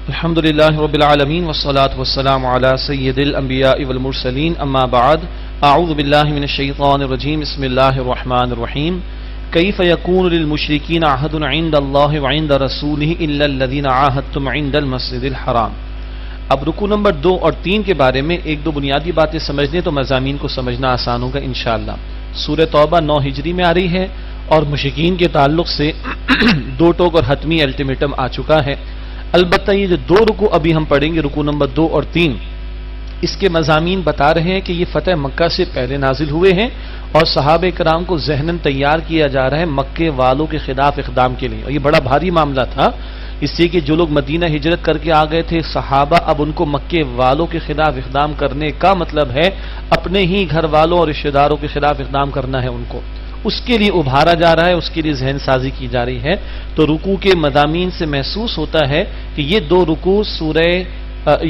الحمد للہ رب العالمین والصلاة والسلام علی سید الانبیاء والمرسلین اما بعد اعوذ باللہ من الشیطان الرجیم بسم اللہ الرحمن الرحیم کیف یکون للمشرکین عہد عند اللہ وعند رسولہ الا الذین عاہدتم عند المسجد الحرام۔ اب رکوع نمبر 2 اور 3 کے بارے میں ایک دو بنیادی باتیں سمجھ لیں تو مضامین کو سمجھنا آسان ہوگا انشاءاللہ۔ سورہ توبہ 9 ہجری میں آ رہی ہے اور مشرکین کے تعلق سے دو ٹوک اور حتمی الٹیمیٹم آ چکا ہے۔ البتہ یہ جو دو رکوع ابھی ہم پڑھیں گے، رکوع نمبر 2 اور 3، اس کے مضامین بتا رہے ہیں کہ یہ فتح مکہ سے پہلے نازل ہوئے ہیں اور صحابہ کرام کو ذہناً تیار کیا جا رہا ہے مکے والوں کے خلاف اقدام کے لیے، اور یہ بڑا بھاری معاملہ تھا، اس لیے کہ جو لوگ مدینہ ہجرت کر کے آ گئے تھے صحابہ، اب ان کو مکے والوں کے خلاف اقدام کرنے کا مطلب ہے اپنے ہی گھر والوں اور رشتہ داروں کے خلاف اقدام کرنا ہے ان کو، اس کے لیے ابھارا جا رہا ہے، اس کے لیے ذہن سازی کی جا رہی ہے۔ تو رکوع کے مضامین سے محسوس ہوتا ہے کہ یہ دو رکوع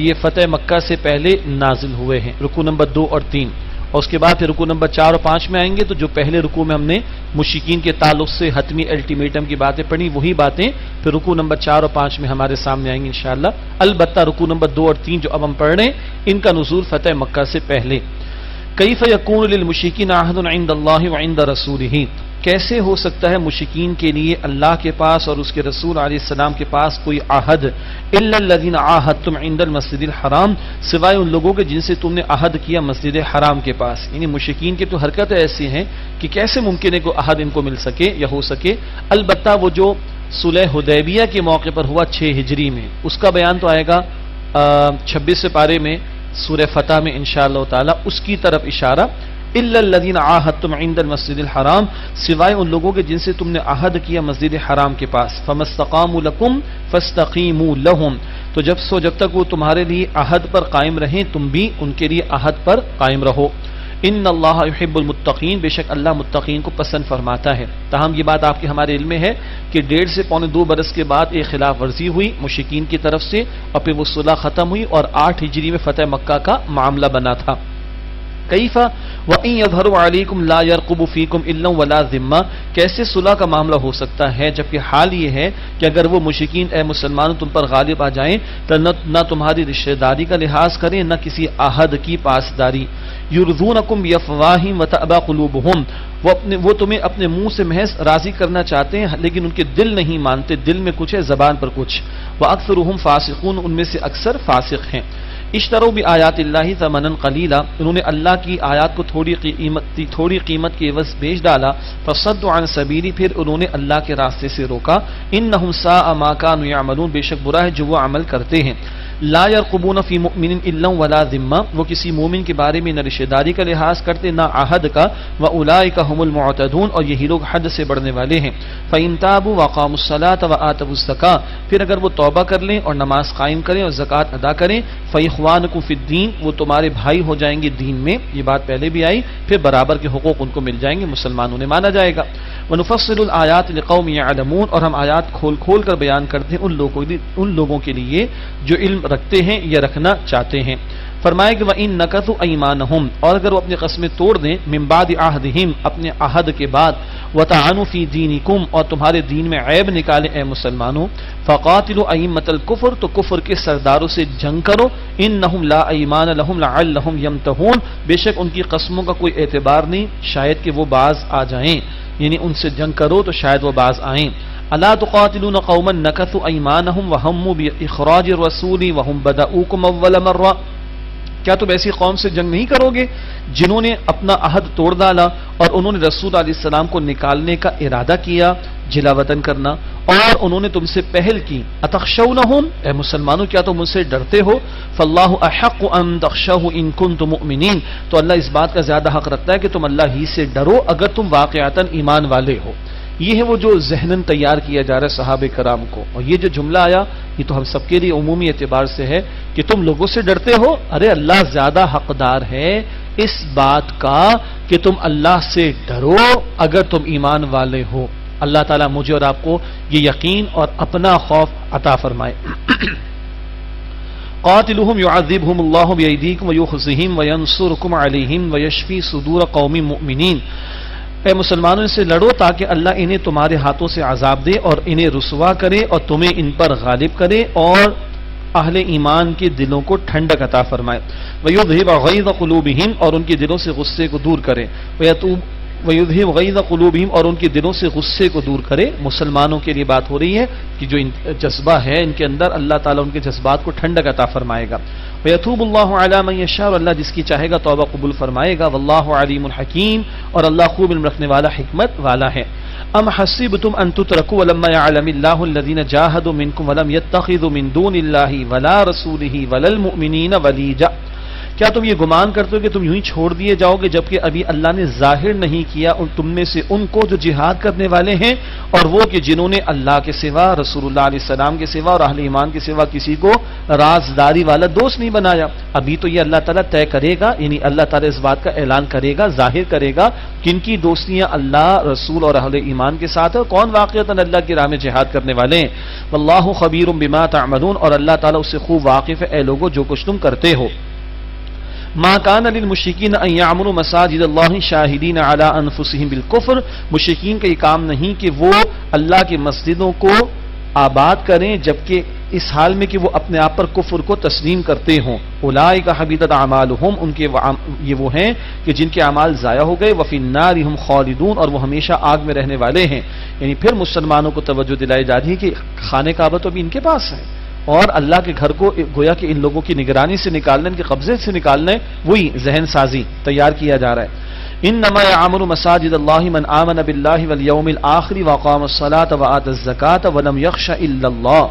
یہ فتح مکہ سے پہلے نازل ہوئے ہیں، رکوع نمبر 2 اور 3، اور اس کے بعد پھر رکوع نمبر 4 اور 5 میں آئیں گے تو جو پہلے رکوع میں ہم نے مشرکین کے تعلق سے حتمی الٹیمیٹم کی باتیں پڑھی، وہی باتیں پھر رکوع نمبر 4 اور 5 میں ہمارے سامنے آئیں گے انشاءاللہ۔ البتہ رکوع نمبر 2 اور 3 جو اب ہم پڑھ رہے ہیں ان کا نزول فتح مکہ سے پہلے۔ کیف یکون للمشرکین عہد عند اللہ وعند رسولہ، کیسے ہو سکتا ہے مشرکین کے لیے اللہ کے پاس اور اس کے رسول علیہ السلام کے پاس کوئی عہد، الا الذین عاہدتم عند المسجد الحرام، سوائے ان لوگوں کے جن سے تم نے عہد کیا مسجد حرام کے پاس۔ یعنی مشرکین کی تو حرکتیں ایسی ہیں کہ کیسے ممکن ہے کہ عہد ان کو مل سکے یا ہو سکے۔ البتہ وہ جو صلح حدیبیہ کے موقع پر ہوا 6 ہجری میں، اس کا بیان تو آئے گا 26 پارے میں سورہ فتح میں انشاءاللہ تعالی، اس کی طرف اشارہ، الا الذین عاہدتم عند المسجد الحرام، سوائے ان لوگوں کے جن سے تم نے عہد کیا مسجد حرام کے پاس، فما استقاموا لکم فاستقیموا لہم، تو جب تک وہ تمہارے لیے عہد پر قائم رہیں تم بھی ان کے لیے عہد پر قائم رہو۔ ان اللہ یحب المتقین، بے شک اللہ متقین کو پسند فرماتا ہے۔ تاہم یہ بات آپ کے ہمارے علم میں ہے کہ 1.5 سے پونے 2 برس کے بعد ایک خلاف ورزی ہوئی مشرکین کی طرف سے اور پھر وہ صلح ختم ہوئی اور 8 ہجری میں فتح مکہ کا معاملہ بنا تھا۔ کیف وَإِن يَظْهَرُوا عَلَيْكُمْ لَا يَرْقُبُوا فِيكُمْ إِلًّا وَلَا ذِمَّةً، کیسے صلح کا معاملہ ہو سکتا ہے جبکہ حال یہ ہے کہ اگر وہ مشرکین اے مسلمانوں تم پر غالب آ جائیں تو نہ تمہاری رشتہ داری کا لحاظ کریں نہ کسی عہد کی پاسداری۔ يُرْضُونَكُمْ بِأَفْوَاهِهِمْ وَتَأْبَى قُلُوبُهُمْ، وہ تمہیں اپنے منہ سے محض راضی کرنا چاہتے ہیں لیکن ان کے دل نہیں مانتے، دل میں کچھ ہے زبان پر کچھ۔ وَأَكْثَرُهُمْ فَاسِقُونَ، ان میں سے اکثر فاسق ہیں۔ اشتروا بآیات اللہ ثمنا قلیلا، انہوں نے اللہ کی آیات کو تھوڑی قیمت کے عوض بیچ ڈالا، فصدوا عن سبیلی، پھر انہوں نے اللہ کے راستے سے روکا۔ انہم ساء ما كانوا يعملون، بے شک برا ہے جو وہ عمل کرتے ہیں۔ لا يرقبون فی مؤمن الا ولا ذمہ، وہ کسی مومن کے بارے میں نہ رشتہ داری کا لحاظ کرتے نہ عہد کا۔ واولئک هم المعتدون، اور یہی لوگ حد سے بڑھنے والے ہیں۔ فإن تابوا وأقاموا الصلاة وآتوا الزکاة، پھر اگر وہ توبہ کر لیں اور نماز قائم کریں اور زکوٰۃ ادا کریں، فإخوانکم فی الدین، وہ تمہارے بھائی ہو جائیں گے دین میں، یہ بات پہلے بھی آئی، پھر برابر کے حقوق ان کو مل جائیں گے، مسلمانوں نے مانا جائے گا۔ ونفصل الآیات لقوم یعلمون، اور ہم آیات کھول کر بیان کرتے ہیں ان لوگوں کے لیے جو علم رکھتے ہیں یا رکھنا چاہتے ہیں۔ فرمائے کہ وَإِن نَكَثُوا أَيْمَانَهُمْ، اور اگر وہ اپنی قسمیں توڑ دیں، من بعد عہدہم، اپنے عہد کے بعد، وَطَعَنُوا فِي دِينِكُمْ، اور تمہارے دین میں عیب نکالیں اے مسلمانوں، فَقَاتِلُوا أَئِمَّةَ الْكُفْرِ، تو کفر کے سرداروں سے جنگ کرو، إِنَّهُمْ لَا أَيْمَانَ لَهُمْ لَعَلَّهُمْ يَمْتَحُونَ، بے شک ان کی قسموں کا کوئی اعتبار نہیں، شاید کہ وہ باز آ جائیں، یعنی ان سے جنگ کرو تو شاید وہ باز آئیں۔ الا تقاتلون قوما نكثوا ايمانهم وهموا باخراج الرسول وهم بدؤوكم اول مره، کیا تم ایسی قوم سے جنگ نہیں کرو گے جنہوں نے اپنا عہد توڑ ڈالا اور انہوں نے رسول علیہ السلام کو نکالنے کا ارادہ کیا، جلا وطن کرنا، اور انہوں نے تم سے پہل کی۔ اتخشونهم، اے مسلمانوں کیا تم ان سے ڈرتے ہو؟ فاللہ احق ان تخشوه ان کنتم مؤمنین، تو اللہ اس بات کا زیادہ حق رکھتا ہے کہ تم اللہ ہی سے ڈرو اگر تم واقعتاً ایمان والے ہو۔ یہ ہے وہ جو ذہناً تیار کیا جا رہا ہے صحابہ کرام کو، اور یہ جو جملہ آیا یہ تو ہم سب کے لیے عمومی اعتبار سے ہے کہ تم لوگوں سے ڈرتے ہو، ارے اللہ زیادہ حقدار ہے اس بات کا کہ تم اللہ سے ڈرو اگر تم ایمان والے ہو۔ اللہ تعالیٰ مجھے اور آپ کو یہ یقین اور اپنا خوف عطا فرمائے۔ قاتلوہم یعذبہم اللہ بایدیکم ویخزہم وینصرکم علیہم ویشفی صدور قوم مؤمنین، اے مسلمانوں ان سے لڑو تاکہ اللہ انہیں تمہارے ہاتھوں سے عذاب دے اور انہیں رسوا کرے اور تمہیں ان پر غالب کرے اور اہل ایمان کے دلوں کو ٹھنڈک عطا فرمائے. وَيُذْهِبَ غَيْظَ قُلُوبِهِمْ اور ان کے دلوں سے غصے کو دور کرے. وَيُذْهِبَ غَيْظَ قُلُوبِهِمْ اور ان کے دلوں سے غصے کو دور کرے. مسلمانوں کے لیے بات ہو رہی ہے کہ جو جذبہ ہے ان کے اندر، اللہ تعالیٰ ان کے جذبات کو ٹھنڈک عطا فرمائے گا. وَيَتُوبُ اللَّهُ عَلَى مَن يَشَاءُ اور اللہ جس کی چاہے گا توبہ قبول فرمائے گا. وَاللَّهُ عَلِيمٌ حَكِيمٌ اور اللہ خوب علم رکھنے والا، حکمت والا ہے. ام حسبتم ان تتركوا ولما يعلم الله الذين جاهدوا منكم ولم يتخذوا من دون الله ولا رسوله ولا المؤمنين وليجا. کیا تم یہ گمان کرتے ہو کہ تم یوں ہی چھوڑ دیے جاؤ گے جبکہ ابھی اللہ نے ظاہر نہیں کیا اور تم میں سے ان کو جو جہاد کرنے والے ہیں اور وہ کہ جنہوں نے اللہ کے سوا، رسول اللہ علیہ السلام کے سوا اور اہل ایمان کے سوا کسی کو رازداری والا دوست نہیں بنایا. ابھی تو یہ اللہ تعالیٰ طے کرے گا، یعنی اللہ تعالیٰ اس بات کا اعلان کرے گا، ظاہر کرے گا کن کی دوستیاں اللہ، رسول اور اہل ایمان کے ساتھ ہے، کون واقعتاً اللہ کی راہ میں جہاد کرنے والے ہیں. واللہ خبیر بما تعملون اور اللہ تعالیٰ اس سے خوب واقف ہے اے لوگو جو کچھ تم کرتے ہو. ما کان للمشرکین ان یعمروا مساجد اللہ شاہدین علی انفسہم بالکفر. مشرکین کا یہ کام نہیں کہ وہ اللہ کی مسجدوں کو آباد کریں جبکہ اس حال میں کہ وہ اپنے آپ پر کفر کو تسلیم کرتے ہوں. اولئک حبطت اعمالہم ان کے یہ وہ ہیں کہ جن کے اعمال ضائع ہو گئے. وفی النار ہم خالدون اور وہ ہمیشہ آگ میں رہنے والے ہیں. یعنی پھر مسلمانوں کو توجہ دلائی جا رہی ہے کہ خانہ کعبہ تو ابھی ان کے پاس ہے اور اللہ کے گھر کو گویا کہ ان لوگوں کی نگرانی سے نکالنا، ان کے قبضے سے نکالنا ہے، وہی ذہن سازی تیار کیا جا رہا ہے. انما یعمر مساجد اللہ من آمن باللہ والیوم الآخر واقام الصلاۃ وآتى الزکاۃ ولم یخش الا اللہ.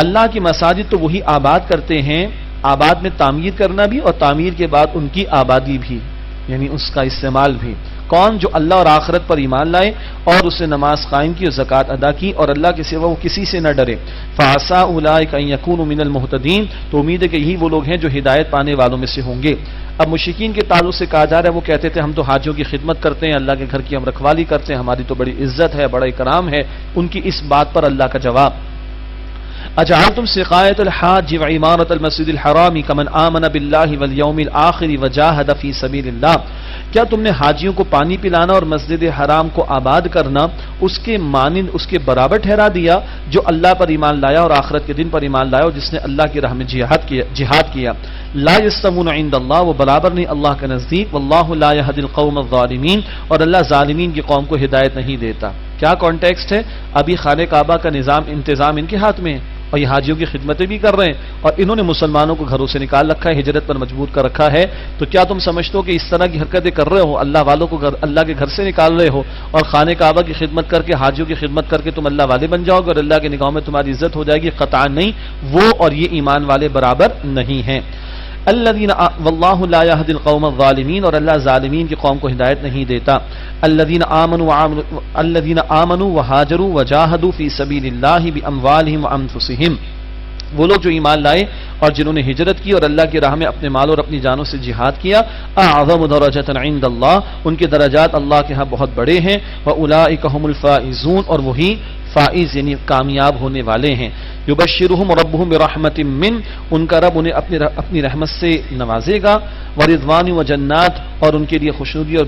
اللہ کی مساجد تو وہی آباد کرتے ہیں، آباد میں تعمیر کرنا بھی اور تعمیر کے بعد ان کی آبادی بھی، یعنی اس کا استعمال بھی. کون؟ جو اللہ اور آخرت پر ایمان لائے اور اسے نماز قائم کی اور زکوٰۃ ادا کی اور اللہ کے سوا وہ کسی سے نہ ڈرے. فعسى اولئک ان یکونوا من المہتدین تو امید ہے کہ یہی وہ لوگ ہیں جو ہدایت پانے والوں میں سے ہوں گے. اب مشرکین کے تعلق سے کہا جا رہا ہے وہ کہتے تھے ہم تو حاجیوں کی خدمت کرتے ہیں، اللہ کے گھر کی ہم رکھوالی کرتے ہیں، ہماری تو بڑی عزت ہے، بڑا اکرام ہے. ان کی اس بات پر اللہ کا جواب اجعلتم سقایۃ الحاج وعمارۃ المسجد الحرام کمن آمن باللہ والیوم الآخر وجاہد فی سبیل اللہ. کیا تم نے حاجیوں کو پانی پلانا اور مسجد حرام کو آباد کرنا اس کے مانند، اس کے برابر ٹھہرا دیا جو اللہ پر ایمان لایا اور آخرت کے دن پر ایمان لایا اور جس نے اللہ کی راہ میں جہاد کیا. لا یستوون عند اللہ وہ برابر نہیں اللہ کے نزدیک. واللہ لا یہدی القوم الظالمین اور اللہ ظالمین کی قوم کو ہدایت نہیں دیتا. کیا کانٹیکسٹ ہے؟ ابھی خانہ کعبہ کا انتظام ان کے ہاتھ میں ہے اور یہ حاجیوں کی خدمتیں بھی کر رہے ہیں اور انہوں نے مسلمانوں کو گھروں سے نکال رکھا ہے، ہجرت پر مجبور کر رکھا ہے. تو کیا تم سمجھتے ہو کہ اس طرح کی حرکتیں کر رہے ہو، اللہ والوں کو اللہ کے گھر سے نکال رہے ہو اور خانہ کعبہ کی خدمت کر کے، حاجیوں کی خدمت کر کے تم اللہ والے بن جاؤ گے اور اللہ کے نگاہوں میں تمہاری عزت ہو جائے گی؟ قطعا نہیں، وہ اور یہ ایمان والے برابر نہیں ہیں. الذین واللہ لا یہدی القوم الظالمین اور اللہ ظالمین کی قوم کو ہدایت نہیں دیتا. الذین آمنوا وہاجروا وجاہدوا فی سبیل اللہ باموالہم وانفسہم وہ لوگ جو ایمان لائے اور جنہوں نے ہجرت کی اور اللہ کی راہ میں اپنے مال اور اپنی جانوں سے جہاد کیا. اعظم درجۃ عند اللہ ان کے درجات اللہ کے ہاں بہت بڑے ہیں. واولئک هم الفائزون اور وہی فائز یعنی کامیاب ہونے والے ہیں. یبشرہم ربہم برحمت من ان کا رب انہیں اپنی رحمت سے نوازے گا. ورضوان وجنات اور ان کے لیے خوشنودی اور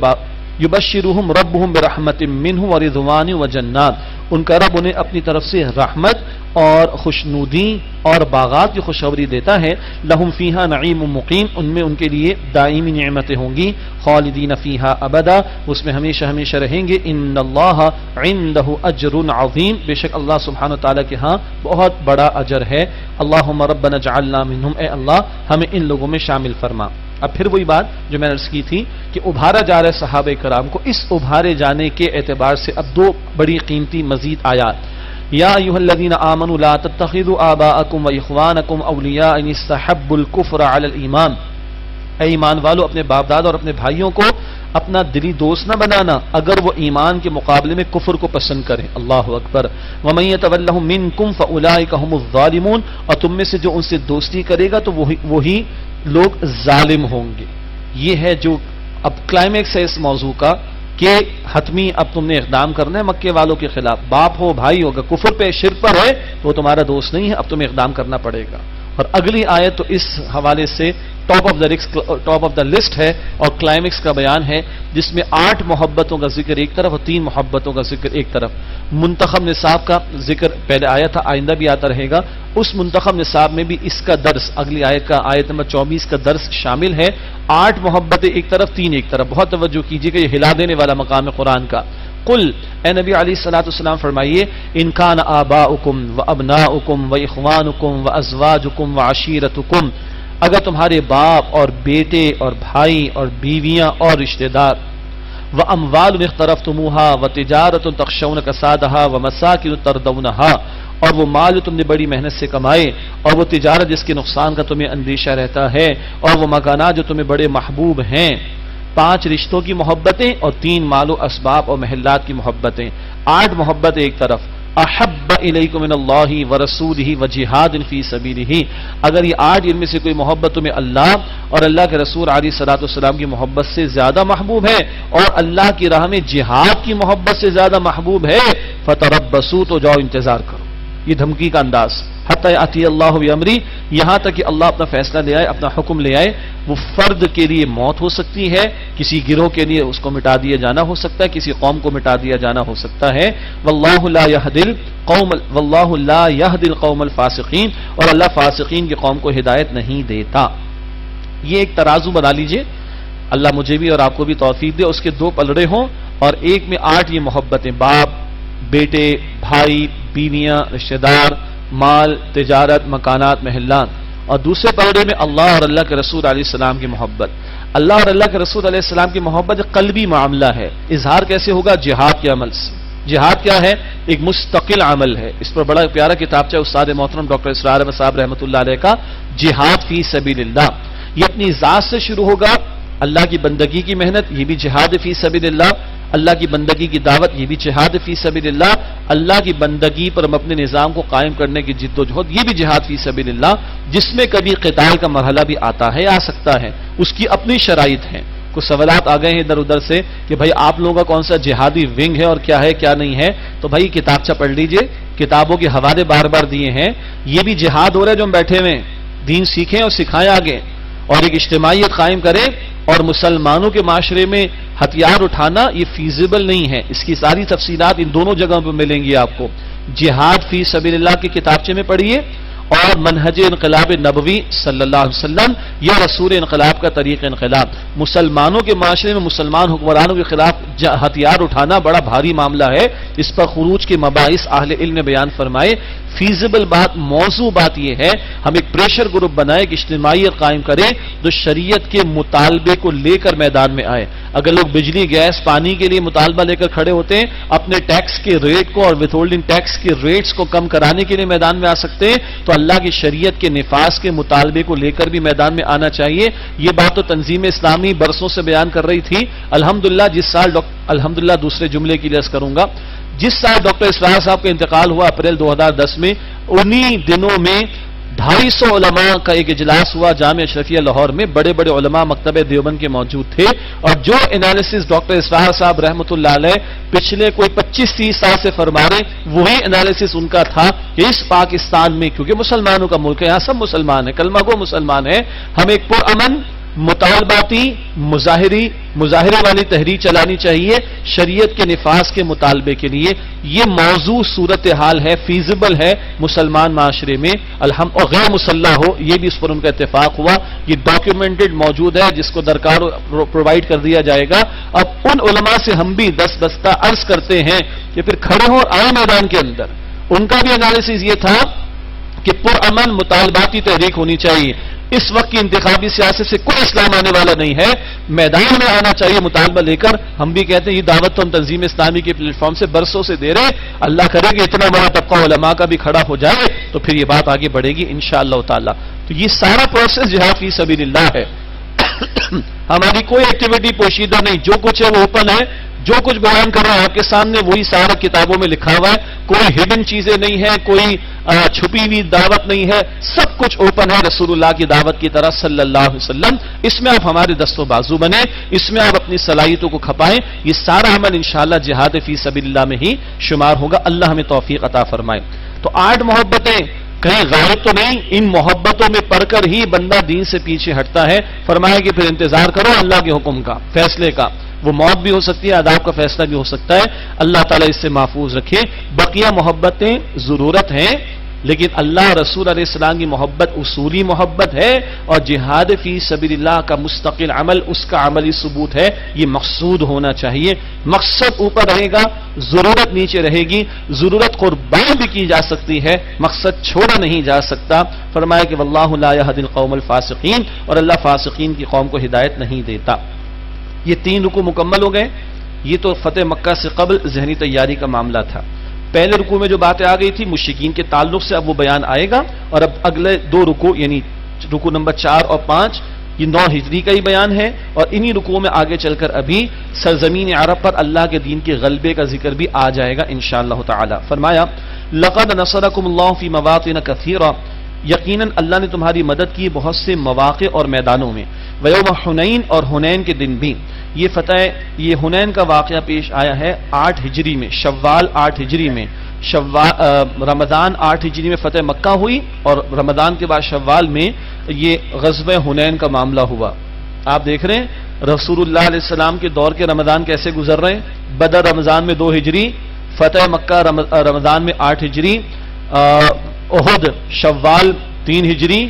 یبشرہم ربہم برحمت منہ ورضوان وجنات ان کا رب انہیں اپنی طرف سے رحمت اور خوشنودی اور باغات کی خوشخبری دیتا ہے. لہم فیہا نعیم مقیم ان میں ان کے لیے دائمی نعمتیں ہوں گی. خالدین فیہا ابدا اس میں ہمیشہ ہمیشہ رہیں گے. ان اللہ عندہ اجر عظیم بے شک اللہ سبحانہ وتعالی کے ہاں بہت بڑا اجر ہے. اللہم ربنا اجعلنا منہم اے اللہ ہمیں ان لوگوں میں شامل فرما. اب پھر وہی بات جو میں نے عرض کی تھی کہ ابھارا جا رہا ہے صحابہ کرام کو. اس ابھارے جانے کے اعتبار سے اب دو بڑی قیمتی مزید آیات. یا ایھا الذین آمنوا لا تتخذوا آباءکم واخوانکم اولیاء ان استحبوا الکفر علی الایمان. اے ایمان والو اپنے باپ دادا اور اپنے بھائیوں کو اپنا دلی دوست نہ بنانا اگر وہ ایمان کے مقابلے میں کفر کو پسند کریں. اللہ اکبر. ومن یتولہم منکم فاولئک هم الظالمون اور تم میں سے جو ان سے دوستی کرے گا تو وہی لوگ ظالم ہوں گے. یہ ہے جو اب کلائمیکس ہے اس موضوع کا کہ حتمی اب تم نے اقدام کرنا ہے مکے والوں کے خلاف. باپ ہو بھائی ہوگا کفر پہ شرک پر ہے تو وہ تمہارا دوست نہیں ہے، اب تمہیں اقدام کرنا پڑے گا. اور اگلی آیت تو اس حوالے سے ٹاپ آف دا لسٹ ہے اور کلائمیکس کا بیان ہے جس میں 8 محبتوں کا ذکر ایک طرف اور 3 محبتوں کا ذکر ایک طرف. منتخب نصاب کا ذکر پہلے آیا تھا، آئندہ بھی آتا رہے گا. اس منتخب نصاب میں بھی اس کا درس اگلی آیت کا آیت نمبر 24 کا درس شامل ہے. 8 محبتیں ایک طرف 3 ایک طرف. بہت توجہ کیجیے کہ یہ ہلا دینے والا مقام ہے قرآن کا. قل اے نبی علیہ الصلوۃ والسلام فرمائیے ان کان آباؤکم وابناؤکم واخوانکم وازواجکم وعشیرتکم، اگر تمہارے باپ اور بیٹے اور بھائی اور بیویاں اور رشتہ دار، واموال اقترفتموها وتجارۃ تخشون کسادها ومساکن ترضونها، اور وہ مال جو تم نے بڑی محنت سے کمائے اور وہ تجارت جس کے نقصان کا تمہیں اندیشہ رہتا ہے اور وہ مکانات جو تمہیں بڑے محبوب ہیں. 5 رشتوں کی محبتیں اور 3 مال و اسباب اور محلات کی محبتیں. 8 محبت ایک طرف. احب الیکم من اللہ ورسولہ وجہاد فی سبیلہ، اگر یہ 8 ان میں سے کوئی محبت تمہیں اللہ اور اللہ کے رسول علیہ الصلوۃ والسلام کی محبت سے زیادہ محبوب ہے اور اللہ کی راہ میں جہاد کی محبت سے زیادہ محبوب ہے، فتربصوا، تو جاؤ انتظار کرو. یہ دھمکی کا انداز. حتی یاتی اللہ بامری، یہاں تک کہ اللہ اپنا فیصلہ لے آئے، اپنا حکم لے آئے. وہ فرد کے لیے موت ہو سکتی ہے، کسی گروہ کے لیے اس کو مٹا دیا جانا ہو سکتا ہے، کسی قوم کو مٹا دیا جانا ہو سکتا ہے. واللہ لا یہدی القوم الفاسقین، اور اللہ فاسقین کی قوم کو ہدایت نہیں دیتا. یہ ایک ترازو بنا لیجئے، اللہ مجھے بھی اور آپ کو بھی توفیق دے، اس کے 2 پلڑے ہوں اور ایک میں 8 یہ محبتیں، باپ، بیٹے، بھائی، بیویاں، رشتہ دار، مال، تجارت، مکانات، محلات، اور دوسرے پلڑے میں اللہ اور اللہ کے رسول علیہ السلام کی محبت. اللہ اور اللہ کے رسول علیہ السلام کی محبت قلبی معاملہ ہے. اظہار کیسے ہوگا؟ جہاد کے عمل سے. جہاد کیا ہے؟ ایک مستقل عمل ہے. اس پر بڑا پیارا کتابچہ استاد محترم ڈاکٹر اسرار احمد صاحب رحمۃ اللہ علیہ کا جہاد فی سبیل اللہ. یہ اپنی ذات سے شروع ہوگا، اللہ کی بندگی کی محنت، یہ بھی جہاد فی سبیل اللہ. اللہ کی بندگی کی دعوت، یہ بھی جہاد فی سبیل اللہ. اللہ کی بندگی پر ہم اپنے نظام کو قائم کرنے کی جد و جہد، یہ بھی جہاد فی سبیل اللہ، جس میں کبھی قتال کا مرحلہ بھی آتا ہے، آ سکتا ہے. اس کی اپنی شرائط ہیں. کچھ سوالات آ گئے ہیں ادھر ادھر سے کہ بھائی آپ لوگوں کا کون سا جہادی ونگ ہے اور کیا ہے کیا نہیں ہے. تو بھائی کتابچہ پڑھ لیجئے، کتابوں کے حوالے بار بار دیے ہیں. یہ بھی جہاد ہو رہا ہے جو ہم بیٹھے ہوئے، دین سیکھیں اور سکھائیں آگے، اور ایک اجتماعیت قائم کریں. اور مسلمانوں کے معاشرے میں ہتھیار اٹھانا یہ فیزیبل نہیں ہے. اس کی ساری تفصیلات ان دونوں جگہوں پہ ملیں گی آپ کو. جہاد فی سبیل اللہ کے کتابچے میں پڑھیے، اور منہج انقلاب نبوی صلی اللہ علیہ وسلم یا رسول انقلاب کا طریق انقلاب. مسلمانوں کے معاشرے میں مسلمان حکمرانوں کے خلاف ہتھیار اٹھانا بڑا بھاری معاملہ ہے. اس پر خروج کے مباحث اہل علم نے بیان فرمائے. فیزیبل بات، موضوع بات یہ ہے ہم ایک پریشر گروپ بنائیں کہ اجتماعیت قائم کریں جو شریعت کے مطالبے کو لے کر میدان میں آئے. اگر لوگ بجلی، گیس، پانی کے لیے مطالبہ لے کر کھڑے ہوتے ہیں، اپنے ٹیکس کے ریٹ کو اور وتھ ہولڈنگ ٹیکس کے ریٹس کو کم کرانے کے لیے میدان میں آ سکتے ہیں، تو اللہ کی شریعت کے نفاذ کے مطالبے کو لے کر بھی میدان میں آنا چاہیے. یہ بات تو تنظیم اسلامی برسوں سے بیان کر رہی تھی. الحمدللہ جس سال الحمدللہ دوسرے جملے کی عرض کروں گا، جس سال ڈاکٹر اسرار صاحب کا انتقال ہوا اپریل 2010 میں، انہی دنوں میں 250 علماء کا ایک اجلاس ہوا جامعہ اشرفیہ لاہور میں. بڑے بڑے علماء مکتبہ دیوبند کے موجود تھے، اور جو انالیسس ڈاکٹر اسرار صاحب رحمۃ اللہ علیہ پچھلے کوئی 25-30 سال سے فرما رہے، وہی انالیسس ان کا تھا کہ اس پاکستان میں، کیونکہ مسلمانوں کا ملک ہے، یہاں سب مسلمان ہیں، کلمہ گو مسلمان ہیں، ہم ایک پرامن مطالباتی مظاہرے والی تحریک چلانی چاہیے شریعت کے نفاذ کے مطالبے کے لیے. یہ موضوع صورتحال ہے، فیزیبل ہے مسلمان معاشرے میں، اور غیر مسلح ہو، یہ بھی اس پر ان کا اتفاق ہوا. یہ ڈاکیومنٹڈ موجود ہے، جس کو درکار پرووائڈ کر دیا جائے گا. اب ان علماء سے ہم بھی دستہ عرض کرتے ہیں کہ پھر کھڑے ہو اور آئے میدان کے اندر. ان کا بھی انالیسس یہ تھا کہ پرامن مطالباتی تحریک ہونی چاہیے. اس وقت کی انتخابی سیاست سے کوئی اسلام آنے والا نہیں ہے، میدان میں آنا چاہیے مطالبہ لے کر. ہم بھی کہتے ہیں یہ دعوت تو ہم تنظیم اسلامی کے پلیٹ فارم سے برسوں سے دے رہے ہیں. اللہ کرے کہ اتنا بڑا طبقہ علماء کا بھی کھڑا ہو جائے تو پھر یہ بات آگے بڑھے گی انشاءاللہ تعالی. تو یہ سارا پروسیس جہاد فی سبیل اللہ ہے. ہماری کوئی ایکٹیویٹی پوشیدہ نہیں، جو کچھ ہے وہ اوپن ہے. جو کچھ بیان کر رہا ہے آپ کے سامنے وہی سارا کتابوں میں لکھا ہوا ہے. کوئی ہڈن چیزیں نہیں ہیں، کوئی چھپی ہوئی دعوت نہیں ہے، سب کچھ اوپن ہے رسول اللہ کی دعوت کی طرح صلی اللہ علیہ وسلم. اس میں آپ ہمارے دست و بازو بنیں، اس میں آپ اپنی صلاحیتوں کو کھپائیں. یہ سارا عمل انشاءاللہ جہاد فی سبیل اللہ میں ہی شمار ہوگا. اللہ ہمیں توفیق عطا فرمائے. تو 8 محبتیں کہیں غائب تو نہیں، ان محبتوں میں پڑھ کر ہی بندہ دین سے پیچھے ہٹتا ہے. فرمایا کہ پھر انتظار کرو اللہ کے حکم کا، فیصلے کا. وہ موت بھی ہو سکتی ہے، عذاب کا فیصلہ بھی ہو سکتا ہے. اللہ تعالیٰ اس سے محفوظ رکھے. بقیہ محبتیں ضرورت ہیں لیکن اللہ رسول علیہ السلام کی محبت اصولی محبت ہے، اور جہاد فی سبیل اللہ کا مستقل عمل اس کا عملی ثبوت ہے، یہ مقصود ہونا چاہیے۔ مقصد اوپر رہے گا، ضرورت نیچے رہے گی، ضرورت قربان بھی کی جا سکتی ہے، مقصد چھوڑا نہیں جا سکتا۔ فرمایا کہ واللہ لا یہدی القوم الفاسقین، اور اللہ فاسقین کی قوم کو ہدایت نہیں دیتا۔ یہ 3 رکوع مکمل ہو گئے۔ یہ تو فتح مکہ سے قبل ذہنی تیاری کا معاملہ تھا۔ پہلے رکوع میں جو باتیں آ گئی تھی مشرکین کے تعلق سے، اب وہ بیان آئے گا، اور اب اگلے 2 رکوع یعنی رکوع نمبر 4 اور 5 یہ 9 ہجری کا ہی بیان ہے، اور انہی رکوع میں آگے چل کر ابھی سرزمین عرب پر اللہ کے دین کے غلبے کا ذکر بھی آ جائے گا انشاءاللہ تعالی۔ فرمایا لقد نصرکم اللہ فی مواطن کثیرہ، یقیناً اللہ نے تمہاری مدد کی بہت سے مواقع اور میدانوں میں، ویوم حنین، اور حنین کے دن بھی۔ یہ فتح، یہ حنین کا واقعہ پیش آیا ہے 8 ہجری میں، شوال 8 ہجری میں، رمضان 8 ہجری میں فتح مکہ ہوئی، اور رمضان کے بعد شوال میں یہ غزوہ حنین کا معاملہ ہوا۔ آپ دیکھ رہے ہیں رسول اللہ علیہ السلام کے دور کے رمضان کیسے گزر رہے ہیں۔ بدر رمضان میں 2 ہجری، فتح مکہ رمضان میں 8 ہجری، احد شوال 3 ہجری،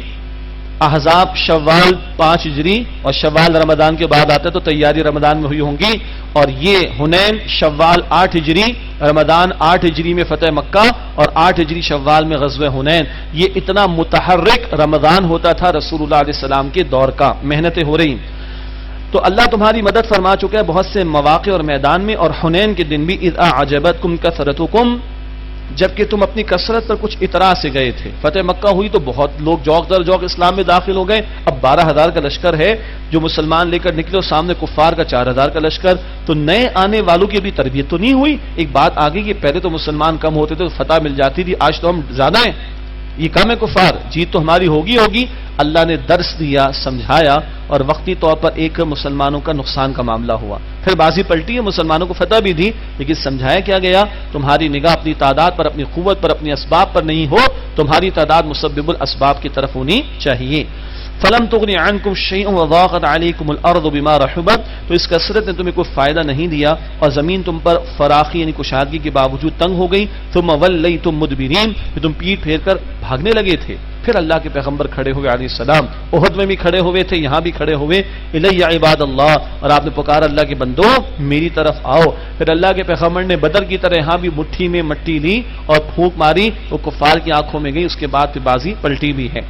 احزاب شوال 5 ہجری، اور شوال رمضان کے بعد آتا ہے تو تیاری رمضان میں ہوئی ہوں گی، اور یہ حنین شوال 8 ہجری، رمضان 8 ہجری میں فتح مکہ، اور 8 ہجری شوال میں غزوہ حنین۔ یہ اتنا متحرک رمضان ہوتا تھا رسول اللہ علیہ السلام کے دور کا، محنتیں ہو رہی۔ تو اللہ تمہاری مدد فرما چکا ہے بہت سے مواقع اور میدان میں، اور حنین کے دن بھی اذ اعجبتکم کثرتکم، جبکہ تم اپنی کثرت پر کچھ اطراء سے گئے تھے۔ فتح مکہ ہوئی تو بہت لوگ جوق در جوق اسلام میں داخل ہو گئے، اب 12,000 کا لشکر ہے جو مسلمان لے کر نکلے، اور سامنے کفار کا 4,000 کا لشکر، تو نئے آنے والوں کی ابھی تربیت تو نہیں ہوئی۔ ایک بات آ گئی کہ پہلے تو مسلمان کم ہوتے تھے تو فتح مل جاتی تھی، آج تو ہم زیادہ ہیں، یہ کم ہے کفار، جیت تو ہماری ہوگی۔ اللہ نے درس دیا، سمجھایا، اور وقتی طور پر ایک مسلمانوں کا نقصان کا معاملہ ہوا، پھر بازی پلٹی ہے، مسلمانوں کو فتح بھی دی، لیکن سمجھایا کیا گیا تمہاری نگاہ اپنی تعداد پر، اپنی قوت پر، اپنی اسباب پر نہیں ہو، تمہاری تعداد مسبب الاسباب کی طرف ہونی چاہیے۔ فلم تغنی عنکم شیء وضاقت علیکم الارض بما رحبت، تو اس کثرت نے تمہیں کوئی فائدہ نہیں دیا، اور زمین تم پر فراخی یعنی کشادگی کے باوجود تنگ ہو گئی۔ ثم ولیتم مدبرین، پھر تم پیٹ پھیر کر بھاگنے لگے تھے۔ پھر اللہ کے پیغمبر کھڑے ہوئے علیہ السلام، احد میں بھی کھڑے ہوئے تھے، یہاں بھی کھڑے ہوئے، الی عباد اللہ، اور آپ نے پکارا اللہ کے بندو میری طرف آؤ۔ پھر اللہ کے پیغمبر نے بدر کی طرح یہاں بھی مٹھی میں مٹی لی اور پھونک ماری، وہ کفار کی آنکھوں میں گئی، اس کے بعد پھر بازی پلٹی بھی ہے۔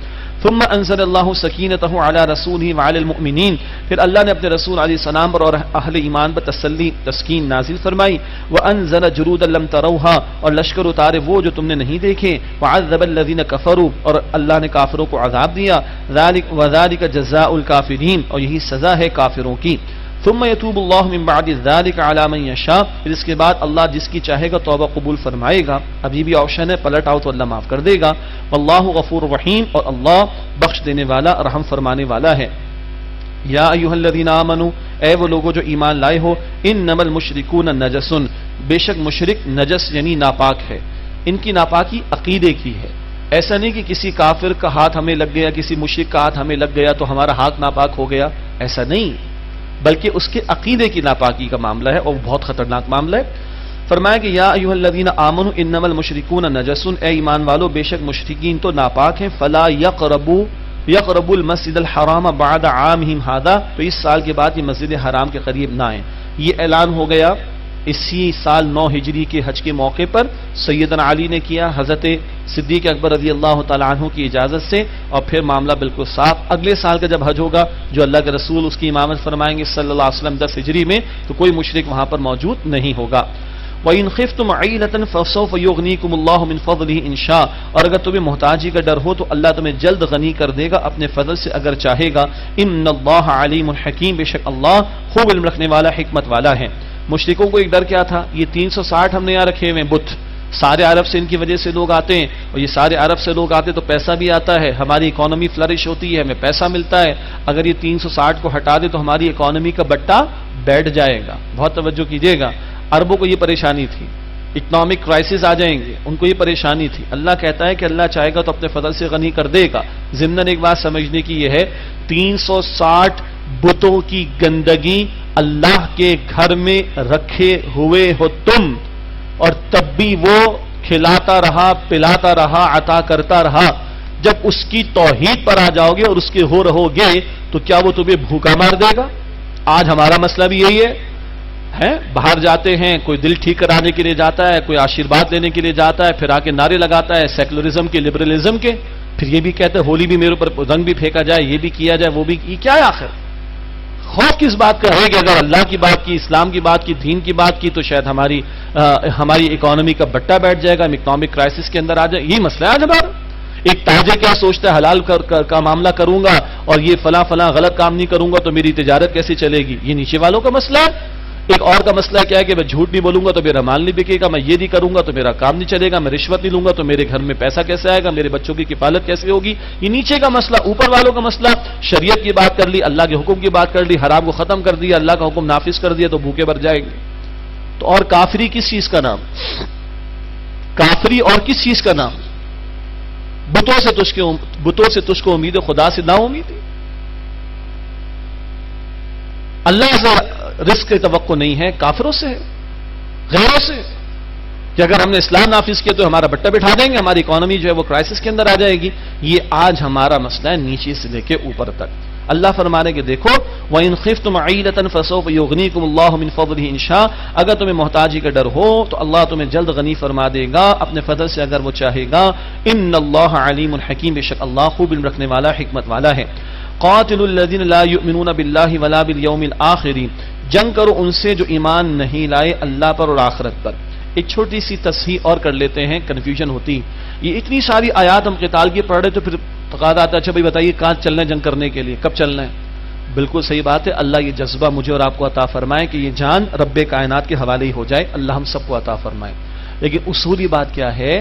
ثم انزل اللہ سکینتہ علی رسولہ وعلی المؤمنین، پھر اللہ نے اپنے رسول علیہ السلام پر اور اہل ایمان پر تسلی تسکین نازل فرمائی۔ وانزل جنودا لم تروها، اور لشکر اتارے وہ جو تم نے نہیں دیکھے۔ وعذب الذین کفروا، اور اللہ نے کافروں کو عذاب دیا۔ ذالک وذالک جزاء الکافرین، اور یہی سزا ہے کافروں کی۔ ثم یتوب اللہ من بعد ذلك علی من یشاء، پھر اس کے بعد اللہ جس کی چاہے گا توبہ قبول فرمائے گا۔ ابھی بھی آپشن ہے، پلٹ آؤ تو اللہ معاف کر دے گا۔ واللہ غفور رحیم، اور اللہ بخش دینے والا، رحم فرمانے والا ہے۔ یا ایھا الذین آمنوا، اے وہ لوگوں جو ایمان لائے ہو، انما المشرکون نجس، بے شک مشرک نجس یعنی ناپاک ہے۔ ان کی ناپاکی عقیدے کی ہے، ایسا نہیں کہ کسی کافر کا ہاتھ ہمیں لگ گیا، کسی مشرک کا ہاتھ ہمیں لگ گیا تو ہمارا ہاتھ ناپاک ہو گیا، ایسا نہیں، بلکہ اس کے عقیدے کی ناپاکی کا معاملہ ہے، اور بہت خطرناک معاملہ ہے۔ فرمایا کہ یا ایھا الذین آمنوا انما المشرکون نجس، اے ایمان والو بے شک مشرکین تو ناپاک ہیں، فلا یقربوا المسجد الحرام بعد عامہم ھذا، تو اس سال کے بعد یہ مسجد حرام کے قریب نہ آئیں۔ یہ اعلان ہو گیا اسی سال 9 ہجری کے حج کے موقع پر، سیدنا علی نے کیا حضرت صدیق اکبر رضی اللہ تعالیٰ عنہ کی اجازت سے، اور پھر معاملہ بالکل صاف۔ اگلے سال کا جب حج ہوگا جو اللہ کے رسول اس کی امامت فرمائیں گے صلی اللہ علیہ وسلم 10 ہجری میں، تو کوئی مشرک وہاں پر موجود نہیں ہوگا۔ وَإِنْ خِفْتُمْ عَيْلَةً فَسَوْفَ يُغْنِيكُمُ اللَّهُ مِنْ فَضْلِهِ إِنْ شَاءَ، اور اگر تمہیں محتاجی کا ڈر ہو تو اللہ تمہیں جلد غنی کر دے گا اپنے فضل سے اگر چاہے گا۔ إِنَّ اللَّهَ عَلِيمٌ حَكِيمٌ، بے شک اللہ خوب علم رکھنے والا، حکمت والا ہے۔ مشرکوں کو ایک ڈر کیا تھا، یہ 360 ہم نے یہاں رکھے ہوئے بت، سارے عرب سے ان کی وجہ سے لوگ آتے ہیں، اور یہ سارے عرب سے لوگ آتے تو پیسہ بھی آتا ہے، ہماری اکانومی فلرش ہوتی ہے، ہمیں پیسہ ملتا ہے، اگر یہ 360 کو ہٹا دے تو ہماری اکانومی کا بٹا بیٹھ جائے گا۔ بہت توجہ کیجیے گا، عربوں کو یہ پریشانی تھی، اکنامک کرائسس آ جائیں گے، ان کو یہ پریشانی تھی۔ اللہ کہتا ہے کہ اللہ چاہے گا تو اپنے فضل سے غنی کر دے گا۔ ضمن ایک بات سمجھنے کی یہ ہے، 360 بتوں کی گندگی اللہ کے گھر میں رکھے ہوئے ہو تم، اور تب بھی وہ کھلاتا رہا، پلاتا رہا، عطا کرتا رہا، جب اس کی توحید پر آ جاؤ گے اور اس کے ہو رہو گے تو کیا وہ تمہیں بھوکا مار دے گا؟ آج ہمارا مسئلہ بھی یہی ہے، باہر جاتے ہیں، کوئی دل ٹھیک کرانے کے لیے جاتا ہے، کوئی آشیرواد لینے کے لیے جاتا ہے، پھر آ کے نعرے لگاتا ہے سیکولرزم کے، لبرلزم کے، پھر یہ بھی کہتے ہیں ہولی بھی میرے اوپر رنگ بھی پھینکا جائے، یہ بھی کیا جائے، وہ بھی، یہ کیا ہے آخر؟ خوف کس بات کا ہے کہ اگر اللہ کی بات کی، اسلام کی بات کی، دین کی بات کی تو شاید ہماری اکانومی کا بٹا بیٹھ جائے گا، ہم اکنامک کرائسس کے اندر آ جائے. یہی مسئلہ ہے آج ہمارا. ایک تاجر کیا سوچتا ہے، حلال کا معاملہ کروں گا اور یہ فلاں غلط کام نہیں کروں گا تو میری تجارت کیسے چلے گی؟ یہ نیچے والوں کا مسئلہ ہے. ایک اور کا مسئلہ کیا ہے کہ میں جھوٹ نہیں بولوں گا تو میرا مال نہیں بکے گا، میں یہ نہیں کروں گا تو میرا کام نہیں چلے گا، میں رشوت نہیں لوں گا تو میرے گھر میں پیسہ کیسے آئے گا، میرے بچوں کی کفالت کیسے ہوگی؟ یہ نیچے کا مسئلہ. اوپر والوں کا مسئلہ شریعت کی بات کر لی، اللہ کے حکم کی بات کر لی، حرام کو ختم کر دیا، اللہ کا حکم نافذ کر دیا تو بھوکے بھر جائیں گے. تو اور کافری کس چیز کا نام؟ کافری اور کس چیز کا نام؟ بتوں سے تجھ کو امید ہے، خدا سے نا امیدی. اللہ سے رزق کی توقع نہیں ہے، کافروں سے ہے، غیروں سے، کہ اگر ہم نے اسلام نافذ کیا تو ہمارا بٹا بٹھا دیں گے، ہماری اکانومی جو ہے وہ کرائسس کے اندر آ جائے گی. یہ آج ہمارا مسئلہ ہے نیچے سے لے کے اوپر تک. اللہ فرمانے کے دیکھو وَإِنْ خِفْتُمْ عَيْلَةً فَسَوْفَ يُغْنِيكُمُ اللَّهُ مِنْ فَضْلِهِ إِنْ شَاءَ. اگر تمہیں محتاجی کا ڈر ہو تو اللہ تمہیں جلد غنی فرما دے گا اپنے فضل سے اگر وہ چاہے گا. ان اللہ علیم حکیم، بے شک اللہ خوب علم رکھنے والا، حکمت والا ہے. قاتلوا الذین لا یؤمنون باللہ ولا بالیوم الآخر. جنگ کرو ان سے جو ایمان نہیں لائے اللہ پر اور آخرت پر. ایک چھوٹی سی تصحیح اور کر لیتے ہیں، کنفیوژن ہوتی. یہ اتنی ساری آیات ہم قتال کی پڑھ رہے تو پھر تقاضا آتا ہے اچھا بھائی بتائیے کہاں چلنا ہے جنگ کرنے کے لیے، کب چلنا ہے؟ بالکل صحیح بات ہے. اللہ یہ جذبہ مجھے اور آپ کو عطا فرمائے کہ یہ جان رب کائنات کے حوالے ہی ہو جائے. اللہ ہم سب کو عطا فرمائے. لیکن اصولی بات کیا ہے؟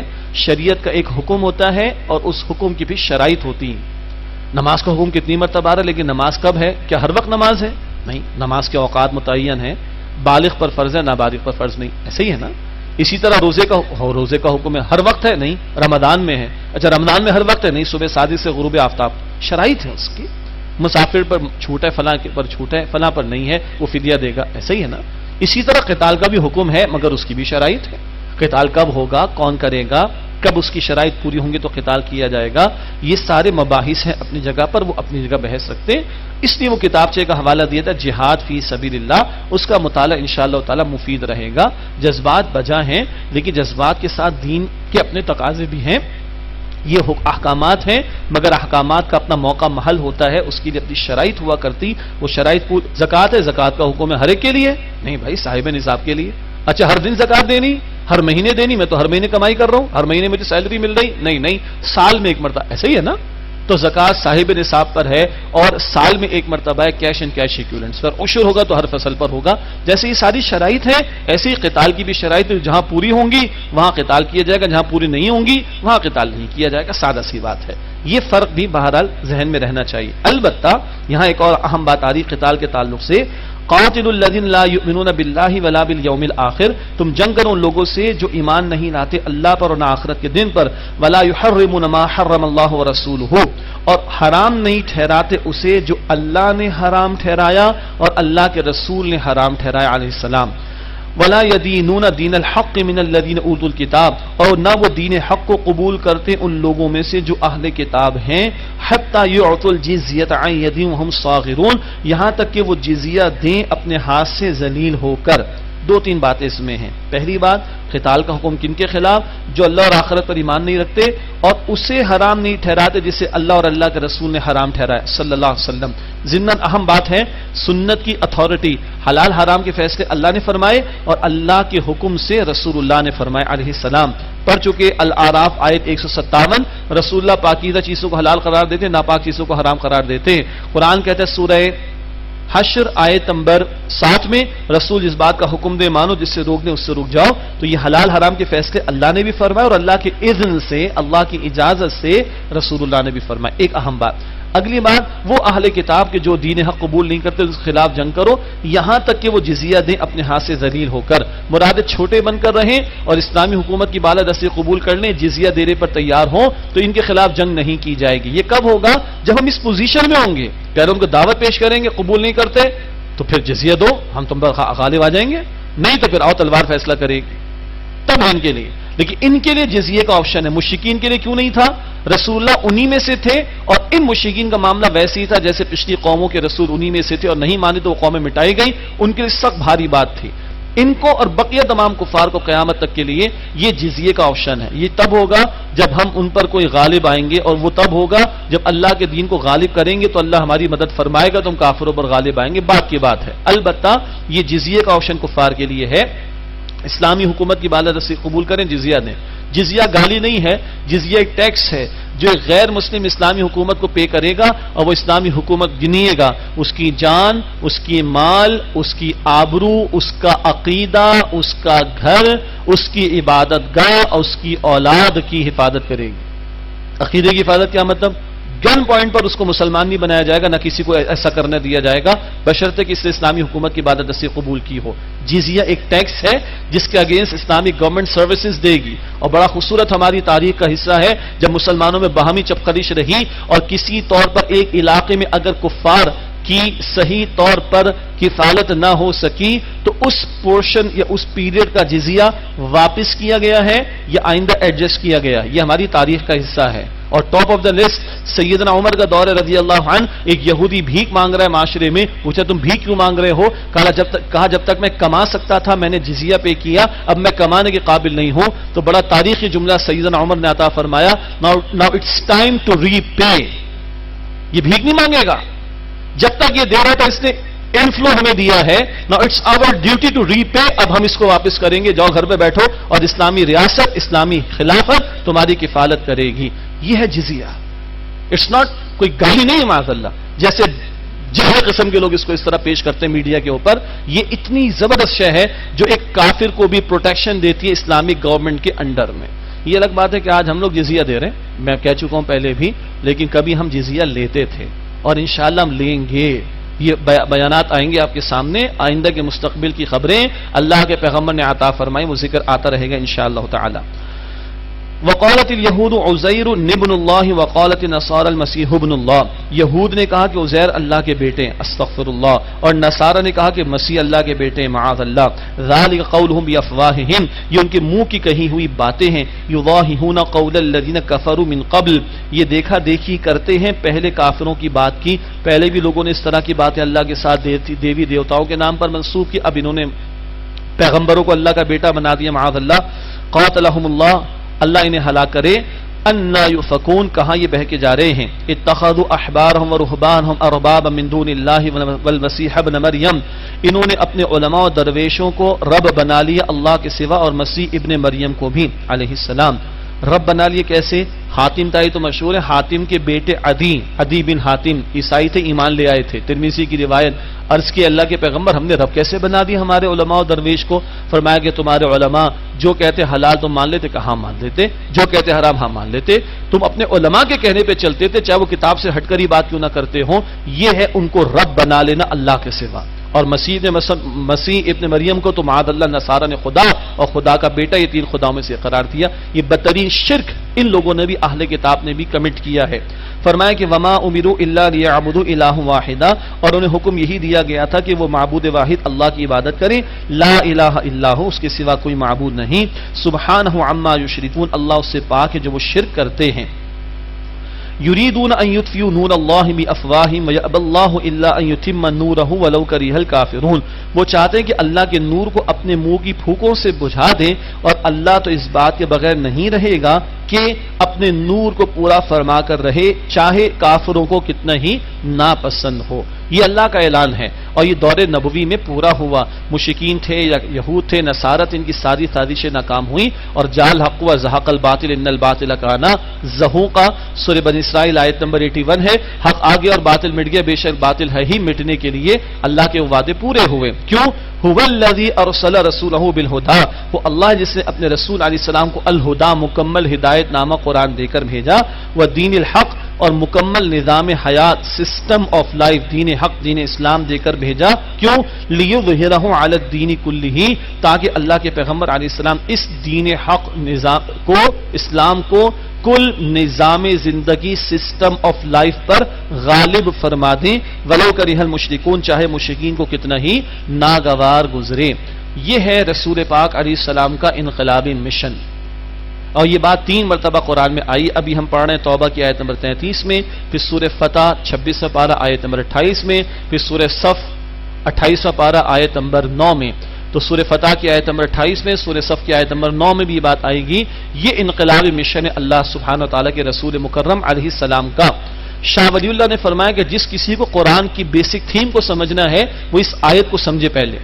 شریعت کا ایک حکم ہوتا ہے اور اس حکم کی بھی شرائط ہوتی ہیں. نماز کا حکم کتنی مرتبہ آ رہا ہے، لیکن نماز کب ہے؟ کیا ہر وقت نماز ہے؟ نہیں، نماز کے اوقات متعین ہیں. بالغ پر فرض ہے، نابالغ پر فرض نہیں. ایسے ہی ہے نا. اسی طرح روزے کا حکم ہے، ہر وقت ہے؟ نہیں، رمضان میں ہے. اچھا رمضان میں ہر وقت ہے؟ نہیں، صبح صادق سے غروب آفتاب. شرائط ہے اس کی. مسافر پر چھوٹ ہے، فلاں پر چھوٹ ہے، فلاں پر نہیں ہے، وہ فدیہ دے گا. ایسا ہی ہے نا. اسی طرح قتال کا بھی حکم ہے مگر اس کی بھی شرائط ہے. قتال کب ہوگا، کون کرے گا، کب اس کی شرائط پوری ہوں گی تو قتال کیا جائے گا. یہ سارے مباحث ہیں اپنی جگہ پر، وہ اپنی جگہ بحث رکھتے ہیں. اس لیے وہ کتابچے کا حوالہ دیا تھا جہاد فی سبیل اللہ. اس کا مطالعہ انشاءاللہ تعالی مفید رہے گا. جذبات بجا ہیں لیکن جذبات کے ساتھ دین کے اپنے تقاضے بھی ہیں. یہ احکامات ہیں مگر احکامات کا اپنا موقع محل ہوتا ہے، اس کے لیے اپنی شرائط ہوا کرتی. وہ شرائط زکوٰۃ ہے، زکوٰۃ کا حکم ہے ہر ایک کے لیے؟ نہیں بھائی، صاحب نصاب کے لیے. اچھا ہر دن زکوٰۃ دینی، ہر مہینے دینی؟ میں تو ہر مہینے کمائی کر رہا ہوں، ہر مہینے مجھے سیلری مل رہی. نہیں، سال میں ایک مرتبہ. ایسا ہی ہے نا. تو زکوٰۃ صاحب نصاب پر ہے اور سال میں ایک مرتبہ ہے کیش اینڈ کیش ایکویولنٹس پر. عشر ہوگا تو ہر فصل پر ہوگا. جیسے یہ ساری شرائط ہیں ایسے ہی قتال کی بھی شرائط، جہاں پوری ہوں گی وہاں قتال کیا جائے گا، جہاں پوری نہیں ہوں گی وہاں قتال نہیں کیا جائے گا. سادہ سی بات ہے. یہ فرق بھی بہرحال ذہن میں رہنا چاہیے. البتہ یہاں ایک اور اہم بات آ رہی قتال کے تعلق سے. قاتل الذین لا یؤمنون باللہ ولا بالیوم الآخر. تم جنگ کرو ان لوگوں سے جو ایمان نہیں لاتے اللہ پر اور نہ آخرت کے دن پر. ولا یحرمون ما حرم اللہ ورسولہ. اور حرام نہیں ٹھہراتے اسے جو اللہ نے حرام ٹھہرایا اور اللہ کے رسول نے حرام ٹھہرایا علیہ السلام. ولا يدينون دین الحق من الذين اوتوا الكتاب. اور نہ وہ دین حق کو قبول کرتے ان لوگوں میں سے جو اہل کتاب ہیں. حتى يعطوا الجزية عن يد وهم صاغرون. یہاں تک کہ وہ جزیہ دیں اپنے ہاتھ سے ذلیل ہو کر. دو تین باتیں اس میں ہیں. پہلی بات قتال کا حکم کن کے خلاف؟ جو اللہ اور آخرت پر ایمان نہیں رکھتے اور اسے حرام نہیں ٹھہراتے جسے اللہ اور اللہ کے رسول نے حرام ٹھہرایا صلی اللہ علیہ وسلم. ضمن اہم بات ہے سنت کی اتھارٹی. حلال حرام کے فیصلے اللہ نے فرمائے اور اللہ کے حکم سے رسول اللہ نے فرمائے علیہ السلام. پڑھ چکے الاعراف آیت 157. رسول اللہ پاکیزہ چیزوں کو حلال قرار دیتے، ناپاک چیزوں کو حرام قرار دیتے. قرآن کہتا ہے سورہ حشر آیت نمبر 7 میں رسول اس بات کا حکم دے مانو جس سے روک دے اس سے رک جاؤ. تو یہ حلال حرام کے فیصلے اللہ نے بھی فرمائے اور اللہ کے اذن سے، اللہ کی اجازت سے رسول اللہ نے بھی فرمائے. ایک اہم بات. اگلی بات وہ اہل کتاب کے جو دین حق قبول نہیں کرتے اس کے خلاف جنگ کرو یہاں تک کہ وہ جزیہ دیں اپنے ہاتھ سے ذلیل ہو کر. مراد چھوٹے بن کر رہیں اور اسلامی حکومت کی بالادستی قبول کر لیں، جزیہ دینے پر تیار ہوں تو ان کے خلاف جنگ نہیں کی جائے گی. یہ کب ہوگا؟ جب ہم اس پوزیشن میں ہوں گے کہ ہم کو دعوت پیش کریں گے، قبول نہیں کرتے تو پھر جزیہ دو، ہم تم پر غالب آ جائیں گے. نہیں تو پھر آؤ تلوار فیصلہ کرے گی، تب ان کے لیے. لیکن ان کے لیے جزیے کا آپشن ہے. مشرکین کے لیے کیوں نہیں تھا؟ رسول اللہ انہی میں سے تھے، اور ان مشرکین کا معاملہ ویسے ہی تھا جیسے پچھلی قوموں کے رسول انہی میں سے تھے، اور نہیں مانے تو وہ قومیں مٹائی گئی. ان کے لیے سخت بھاری بات تھی. ان کو اور بقیہ تمام کفار کو قیامت تک کے لیے یہ جزیے کا آپشن ہے. یہ تب ہوگا جب ہم ان پر کوئی غالب آئیں گے، اور وہ تب ہوگا جب اللہ کے دین کو غالب کریں گے تو اللہ ہماری مدد فرمائے گا تو ہم کافروں پر غالب آئیں گے. بات کی بات ہے. البتہ یہ جزیے کا آپشن کفار کے لیے ہے. اسلامی حکومت کی بالادستی قبول کریں، جزیہ دیں. جزیہ گالی نہیں ہے، جزیہ ایک ٹیکس ہے جو ایک غیر مسلم اسلامی حکومت کو پے کرے گا، اور وہ اسلامی حکومت گنیے گا اس کی جان، اس کی مال، اس کی آبرو، اس کا عقیدہ، اس کا گھر، اس کی عبادت گاہ اور اس کی اولاد کی حفاظت کرے گی. عقیدے کی حفاظت کیا مطلب؟ گن پوائنٹ پر اس کو مسلمان نہیں بنایا جائے گا، نہ کسی کو ایسا کرنے دیا جائے گا بشرطے کہ اس نے اسلامی حکومت کی بالادستی قبول کی ہو. جزیہ ایک ٹیکس ہے جس کے اگینسٹ اسلامک گورنمنٹ سروسز دے گی. اور بڑا خوبصورت ہماری تاریخ کا حصہ ہے جب مسلمانوں میں باہمی چپقدش رہی، اور کسی طور پر ایک علاقے میں اگر کفار کی صحیح طور پر کفالت نہ ہو سکی تو اس پورشن یا اس پیریڈ کا جزیہ واپس کیا گیا ہے یا آئندہ ایڈجسٹ کیا گیا. یہ ہماری تاریخ کا حصہ ہے. اور ٹاپ آف دا لسٹ سیدنا عمر کا دور رضی اللہ عنہ. ایک یہودی بھیک مانگ رہا ہے معاشرے میں. پوچھا تم بھیک کیوں مانگ رہے ہو؟ کہا جب تک میں کما سکتا تھا میں نے جزیہ پے کیا، اب میں کمانے کے قابل نہیں ہوں. تو بڑا تاریخی جملہ سیدنا عمر نے عطا فرمایا، now it's time to repay. یہ بھیک نہیں مانگے گا جب تک یہ دے رہا تھا، اس نے انفلو ہمیں دیا ہے. now it's our duty to repay. اب ہم اس کو واپس کریں گے. جاؤ گھر پہ بیٹھو اور اسلامی ریاست، اسلامی خلافت تمہاری کفالت کرے گی. یہ ہے جزیہ. اٹس ناٹ کوئی گالی نہیں ہے معاذ اللہ، جیسے جہل قسم کے لوگ اس کو اس طرح پیش کرتے ہیں میڈیا کے اوپر. یہ اتنی زبردست شے ہے جو ایک کافر کو بھی پروٹیکشن دیتی ہے اسلامک گورنمنٹ کے انڈر میں. یہ الگ بات ہے کہ آج ہم لوگ جزیہ دے رہے ہیں، میں کہہ چکا ہوں پہلے بھی، لیکن کبھی ہم جزیہ لیتے تھے اور انشاءاللہ ہم لیں گے. یہ بیانات آئیں گے آپ کے سامنے، آئندہ کے مستقبل کی خبریں اللہ کے پیغمبر نے عطا فرمائی، وہ ذکر آتا رہے گا انشاءاللہ تعالی. وقالت اليهود عزیر ابن اللہ وقالت النصارى المسیح ابن اللہ. یہود نے کہا کہ عزیر اللہ کے بیٹے، استغفر اللہ، اور نصارہ نے کہا کہ مسیح اللہ کے بیٹے، معاذ اللہ. ذلك قولهم بافواههم، یہ ان کے منہ کی کہی ہوئی باتیں ہیں. یضاہون قول الذین کفروا من قبل، یہ دیکھا دیکھی کرتے ہیں پہلے کافروں کی بات کی. پہلے بھی لوگوں نے اس طرح کی باتیں اللہ کے ساتھ دیوی دیوتاؤں کے نام پر منسوب کی، اب انہوں نے پیغمبروں کو اللہ کا بیٹا بنا دیا، معاذ اللہ. قاتلهم اللہ، اللہ انہیں ہلاک کرے. انا یؤفکون، کہاں یہ بہہ کے جا رہے ہیں. اتخذوا احبارهم ورهبانهم اربابا من دون اللہ والمسیح ابن مریم، انہوں نے اپنے علماء و درویشوں کو رب بنا لیا اللہ کے سوا، اور مسیح ابن مریم کو بھی علیہ السلام رب بنا لیے. کیسے؟ حاتم تائی تو مشہور ہے، حاتم کے بیٹے عدی بن حاتم عیسائی تھے، ایمان لے آئے تھے. ترمذی کی روایت. عرض کی اللہ کے پیغمبر ہم نے رب کیسے بنا دی ہمارے علماء و درویش کو؟ فرمایا کہ تمہارے علماء جو کہتے حلال تم مان لیتے، کہاں مان لیتے، جو کہتے حرام ہاں مان لیتے. تم اپنے علماء کے کہنے پہ چلتے تھے چاہے وہ کتاب سے ہٹ کر ہی بات کیوں نہ کرتے ہوں. یہ ہے ان کو رب بنا لینا اللہ کے سوا. اور مسیح ابن مریم کو تو معاذ اللہ نصارہ نے خدا اور خدا کا بیٹا، یہ تین خداؤں میں سے قرار دیا. یہ بدترین شرک ان لوگوں نے بھی، اہل کتاب نے بھی کمٹ کیا ہے. فرمایا کہ وما امروا الا ليعبدوا الہ واحدا، اور انہیں حکم یہی دیا گیا تھا کہ وہ معبود واحد اللہ کی عبادت کریں. لا الہ الا ہو، اس کے سوا کوئی معبود نہیں. سبحانہ عما یشرکون، اللہ اس سے پاک ہے جو وہ شرک کرتے ہیں. یریدون ان یطفئوا نور اللہ بافواہہم ویأبی اللہ الا ان یتم نورہ ولو کرہ الکافرون. وہ چاہتے ہیں کہ اللہ کے نور کو اپنے منہ کی پھوکوں سے بجھا دیں، اور اللہ تو اس بات کے بغیر نہیں رہے گا کہ اپنے نور کو پورا فرما کر رہے، چاہے کافروں کو کتنا ہی ناپسند ہو. یہ اللہ کا اعلان ہے، اور یہ دور نبوی میں پورا ہوا. مشرکین تھے یا یہود تھے، نصارہ تھے، ان کی ساری سازشیں ناکام ہوئیں، اور جال حق و زہق الباطل ان الباطل کان زہوقا. سورہ بنی اسرائیل آیت نمبر 81 ہے. حق آ گیا اور باطل مٹ گیا، بے شک باطل ہے ہی مٹنے کے لیے اللہ کے وعدے پورے ہوئے. کیوں؟ هو الذی ارسل رسولہ بالہدی، وہ اللہ جس نے اپنے رسول علیہ السلام کو الہدا، مکمل ہدایت نامہ قرآن دے کر بھیجا، ودین الحق، اور مکمل نظام حیات، سسٹم آف لائف، دین حق، دین اسلام دے کر بھیجا. کیوں؟ لیظہرہ علی الدین کلہ، تاکہ اللہ کے پیغمبر علیہ السلام اس دین حق نظام کو، اسلام کو کل نظام زندگی، سسٹم آف لائف پر غالب فرما دیں. ولو کرہ المشرکون، چاہے مشرکین کو کتنا ہی ناگوار گزرے. یہ ہے رسول پاک علیہ السلام کا انقلابی مشن. اور یہ بات 3 مرتبہ قرآن میں آئی. ابھی ہم پڑھ رہے ہیں توبہ کی آیت نمبر 33 میں، پھر سورہ فتح 26واں پارہ آیت نمبر 28 میں، پھر سورہ صف 28واں پارہ آیت نمبر 9 میں. تو سورہ فتح کی آیت نمبر 28 میں، سورہ صف کی آیت نمبر 9 میں بھی یہ بات آئے گی. یہ انقلابی مشن ہے اللہ سبحانہ و تعالیٰ کے رسول مکرم علیہ السلام کا. شاہ ولی اللہ نے فرمایا کہ جس کسی کو قرآن کی بیسک تھیم کو سمجھنا ہے وہ اس آیت کو سمجھے پہلے.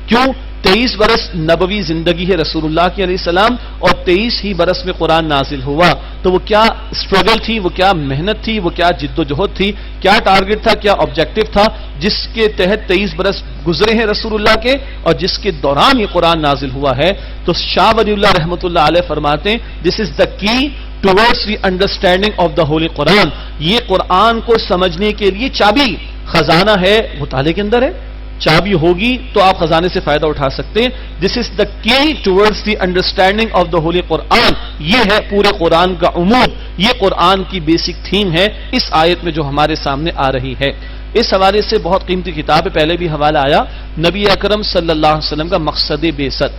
کیوں؟ 23 برس نبوی زندگی ہے رسول اللہ کی علیہ السلام، اور 23 ہی برس میں قرآن نازل ہوا. تو وہ کیا اسٹرگل تھی، وہ کیا محنت تھی، وہ کیا جد و جہد تھی، کیا ٹارگٹ تھا، کیا آبجیکٹو تھا جس کے تحت 23 برس گزرے ہیں رسول اللہ کے، اور جس کے دوران یہ قرآن نازل ہوا ہے. تو شاہ ولی اللہ رحمۃ اللہ علیہ فرماتے ہیں دس is the key towards the understanding of the holy Quran. یہ قرآن کو سمجھنے کے لیے چابی، خزانہ ہے مطالعے کے اندر ہے. چابی ہوگی تو آپ خزانے سے فائدہ اٹھا سکتے ہیں. دس is the key towards the understanding of the holy Quran. یہ ہے پورے قرآن کا عمود، یہ قرآن کی بیسک تھیم ہے اس آیت میں جو ہمارے سامنے آ رہی ہے. اس حوالے سے بہت قیمتی کتاب ہے، پہلے بھی حوالہ آیا، نبی اکرم صلی اللہ علیہ وسلم کا مقصد بعثت.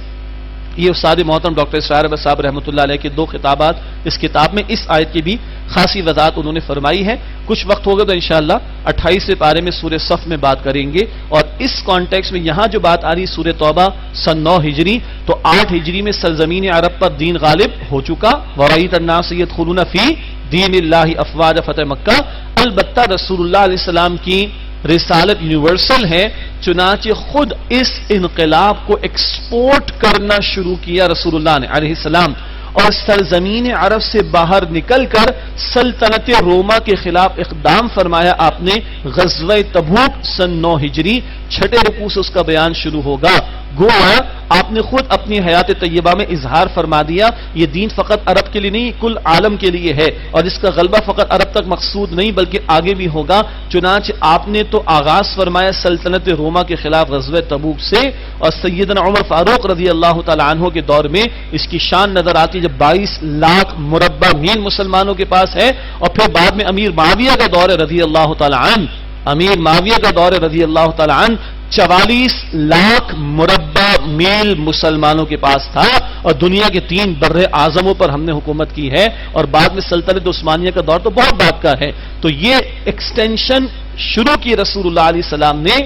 یہ استاد محترم ڈاکٹر اسرار احمد صاحب رحمۃ اللہ علیہ کے 2 خطابات اس کتاب میں اس آیت کی بھی خاصی وضاحت انہوں نے فرمائی ہے. کچھ وقت ہوگا تو انشاءاللہ 28 پارے میں سورہ صف میں بات کریں گے. اور اس کانٹیکس میں یہاں جو بات آ رہی سورہ توبہ سن 9 ہجری، تو 8 ہجری میں سرزمین عرب پر دین غالب ہو چکا. وَرَأَيْتَ النَّاسَ يَدْخُلُونَ فِي دِينِ اللَّهِ أَفْوَاجًا فتح مکہ. البتہ رسول اللہ علیہ السلام کی رسالت یونیورسل ہے، چنانچہ خود اس انقلاب کو ایکسپورٹ کرنا شروع کیا رسول اللہ نے علیہ السلام، اور سرزمین عرب سے باہر نکل کر سلطنت روما کے خلاف اقدام فرمایا آپ نے. غزوہ تبوک سن 9 ہجری 6 رکوع سے اس کا بیان شروع ہوگا. گویا آپ نے خود اپنی حیات طیبہ میں اظہار فرما دیا یہ دین فقط عرب کے لیے نہیں، کل عالم کے لیے ہے، اور اس کا غلبہ فقط عرب تک مقصود نہیں بلکہ آگے بھی ہوگا. چنانچہ آپ نے تو آغاز فرمایا سلطنت روما کے خلاف غزوہ تبوک سے، اور سیدنا عمر فاروق رضی اللہ تعالی عنہ کے دور میں اس کی شان نظر آتی جب 22 لاکھ مربع میل مسلمانوں کے پاس ہے. اور پھر بعد میں امیر معاویہ کا دور ہے رضی اللہ تعالی عنہ، امیر معاویہ کا دور ہے رضی اللہ تعالی عنہ، 44 لاکھ مربع میل مسلمانوں کے پاس تھا، اور دنیا کے 3 بر اعظموں پر ہم نے حکومت کی ہے. اور بعد میں سلطنت عثمانیہ کا دور تو بہت بعد کا ہے. تو یہ ایکسٹینشن شروع کی رسول اللہ علیہ السلام نے.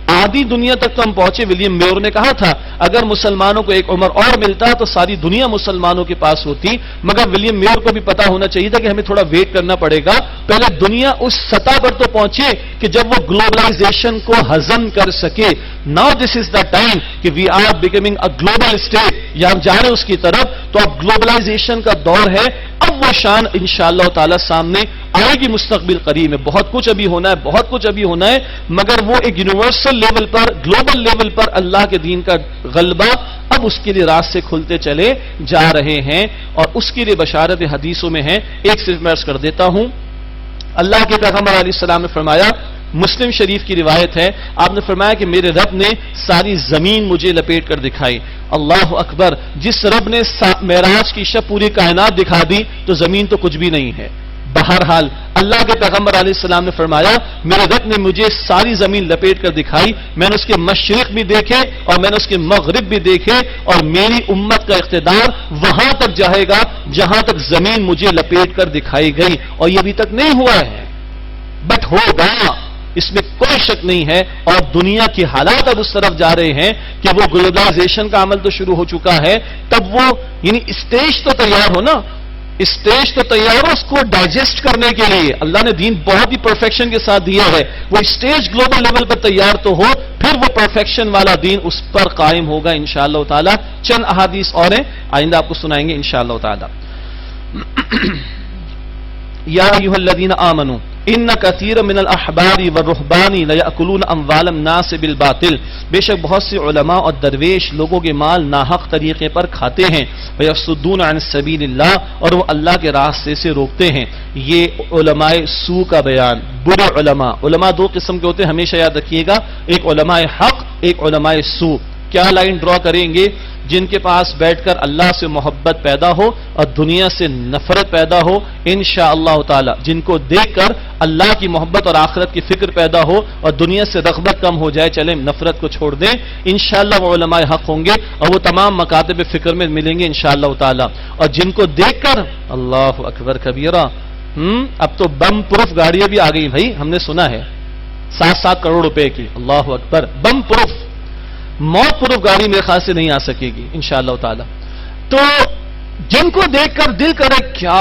آدھی دنیا تک تو ہم پہنچے. ولیم میور نے کہا تھا اگر مسلمانوں کو ایک عمر اور ملتا تو ساری دنیا مسلمانوں کے پاس ہوتی، مگر ولیم میور کو بھی پتا ہونا چاہیے تھا کہ ہمیں تھوڑا ویٹ کرنا پڑے گا. پہلے دنیا اس سطح پر تو پہنچے کہ جب وہ گلوبلائزیشن کو ہضم کر سکے. Now this is the time کہ we are becoming a global state, یا ہم جا رہے ہیں اس کی طرف. تو اب گلوبلائزیشن کا دور ہے. اب وہ شان انشاءاللہ تعالی سامنے آئے گی مستقبل قریب میں. بہت کچھ ابھی ہونا ہے، بہت کچھ ابھی ہونا ہے، مگر وہ ایک یونیورسل لیول پر، گلوبل لیول پر اللہ کے دین کا غلبہ اب اس کے لیے راستے کھلتے چلے جا رہے ہیں، اور اس کے لیے بشارت حدیثوں میں ہے. ایک صرف میں عرض کر دیتا ہوں. اللہ کے پیغمبر علیہ السلام نے فرمایا، مسلم شریف کی روایت ہے، آپ نے فرمایا کہ میرے رب نے ساری زمین مجھے لپیٹ کر دکھائی. اللہ اکبر. جس رب نے معراج کی شب پوری کائنات دکھا دی تو زمین تو کچھ بھی نہیں ہے. بہرحال اللہ کے پیغمبر علیہ السلام نے فرمایا میرے رب نے مجھے ساری زمین لپیٹ کر دکھائی. میں نے اس کے مشرق بھی دیکھے اور میں نے اس کے مغرب بھی دیکھے، اور میری امت کا اقتدار وہاں تک جائے گا جہاں تک زمین مجھے لپیٹ کر دکھائی گئی. اور یہ ابھی تک نہیں ہوا ہے، بٹ ہوگا، اس میں کوئی شک نہیں ہے. اور دنیا کی حالات اب اس طرف جا رہے ہیں کہ وہ گلوبلائزیشن کا عمل تو شروع ہو چکا ہے. تب وہ یعنی اسٹیج تو تیار ہو نا، اسٹیج تو تیار ہو اس کو ڈائجسٹ کرنے کے لیے. اللہ نے دین بہت ہی پرفیکشن کے ساتھ دیا ہے. وہ اسٹیج گلوبل لیول پر تیار تو ہو، پھر وہ پرفیکشن والا دین اس پر قائم ہوگا انشاءاللہ تعالی. چند احادیث اور ہیں آئندہ آپ کو سنائیں گے انشاءاللہ تعالی. یا ایھا الذین آمنوا ان کثیر من الاحبار والرہبان لیأکلون اموال الناس بالباطل. بے شک بہت سے علماء اور درویش لوگوں کے مال ناحق طریقے پر کھاتے ہیں. ویصدون عن سبیل اللہ، اور وہ اللہ کے راستے سے روکتے ہیں. یہ علماء سو کا بیان. برے علماء، علماء 2 قسم کے ہوتے ہیں ہمیشہ یاد رکھیے گا، ایک علماء حق، ایک علماء سو. کیا لائن ڈرا کریں گے؟ جن کے پاس بیٹھ کر اللہ سے محبت پیدا ہو اور دنیا سے نفرت پیدا ہو انشاءاللہ تعالی، جن کو دیکھ کر اللہ کی محبت اور آخرت کی فکر پیدا ہو اور دنیا سے رغبت کم ہو جائے، چلیں نفرت کو چھوڑ دیں، انشاءاللہ وہ علماء حق ہوں گے اور وہ تمام مکاتب فکر میں ملیں گے انشاءاللہ تعالی۔ اور جن کو دیکھ کر اللہ اکبر کبیرہ، اب تو بم پروف گاڑیاں بھی آ گئی بھائی، ہم نے سنا ہے 7-7 کروڑ روپے کی، اللہ اکبر، بم پروف، موت پروف گاڑی میرے خیال سے نہیں آ سکے گی انشاءاللہ تعالی۔ تو جن کو دیکھ کر دل کرے کیا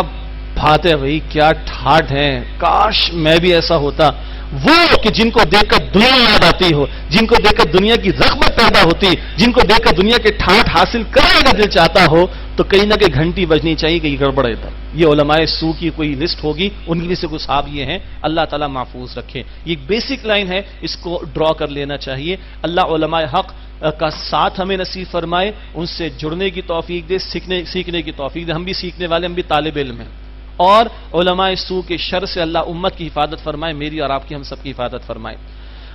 بات ہے بھائی، کیا ٹھاٹ ہیں، کاش میں بھی ایسا ہوتا، وہ کہ جن کو دیکھ کر دنیا یاد آتی ہو، جن کو دیکھ کر دنیا کی رغبت پیدا ہوتی، جن کو دیکھ کر دنیا کے ٹھاٹ حاصل کرنے کا دل چاہتا ہو، تو کہیں نہ کہیں گھنٹی بجنی چاہیے کہ یہ گڑبڑ ہے۔ یہ علماء سو کی کوئی لسٹ ہوگی، ان میں سے کچھ صاحب یہ ہیں، اللہ تعالیٰ محفوظ رکھے۔ یہ ایک بیسک لائن ہے، اس کو ڈرا کر لینا چاہیے۔ اللہ علماء حق کا ساتھ ہمیں نصیب فرمائے، ان سے جڑنے کی توفیق دے، سیکھنے کی توفیق دے۔ ہم بھی سیکھنے والے، ہم بھی طالب علم ہیں، اور علماء سو کے شر سے اللہ امت کی حفاظت فرمائے، میری اور آپ کی، ہم سب کی حفاظت فرمائے۔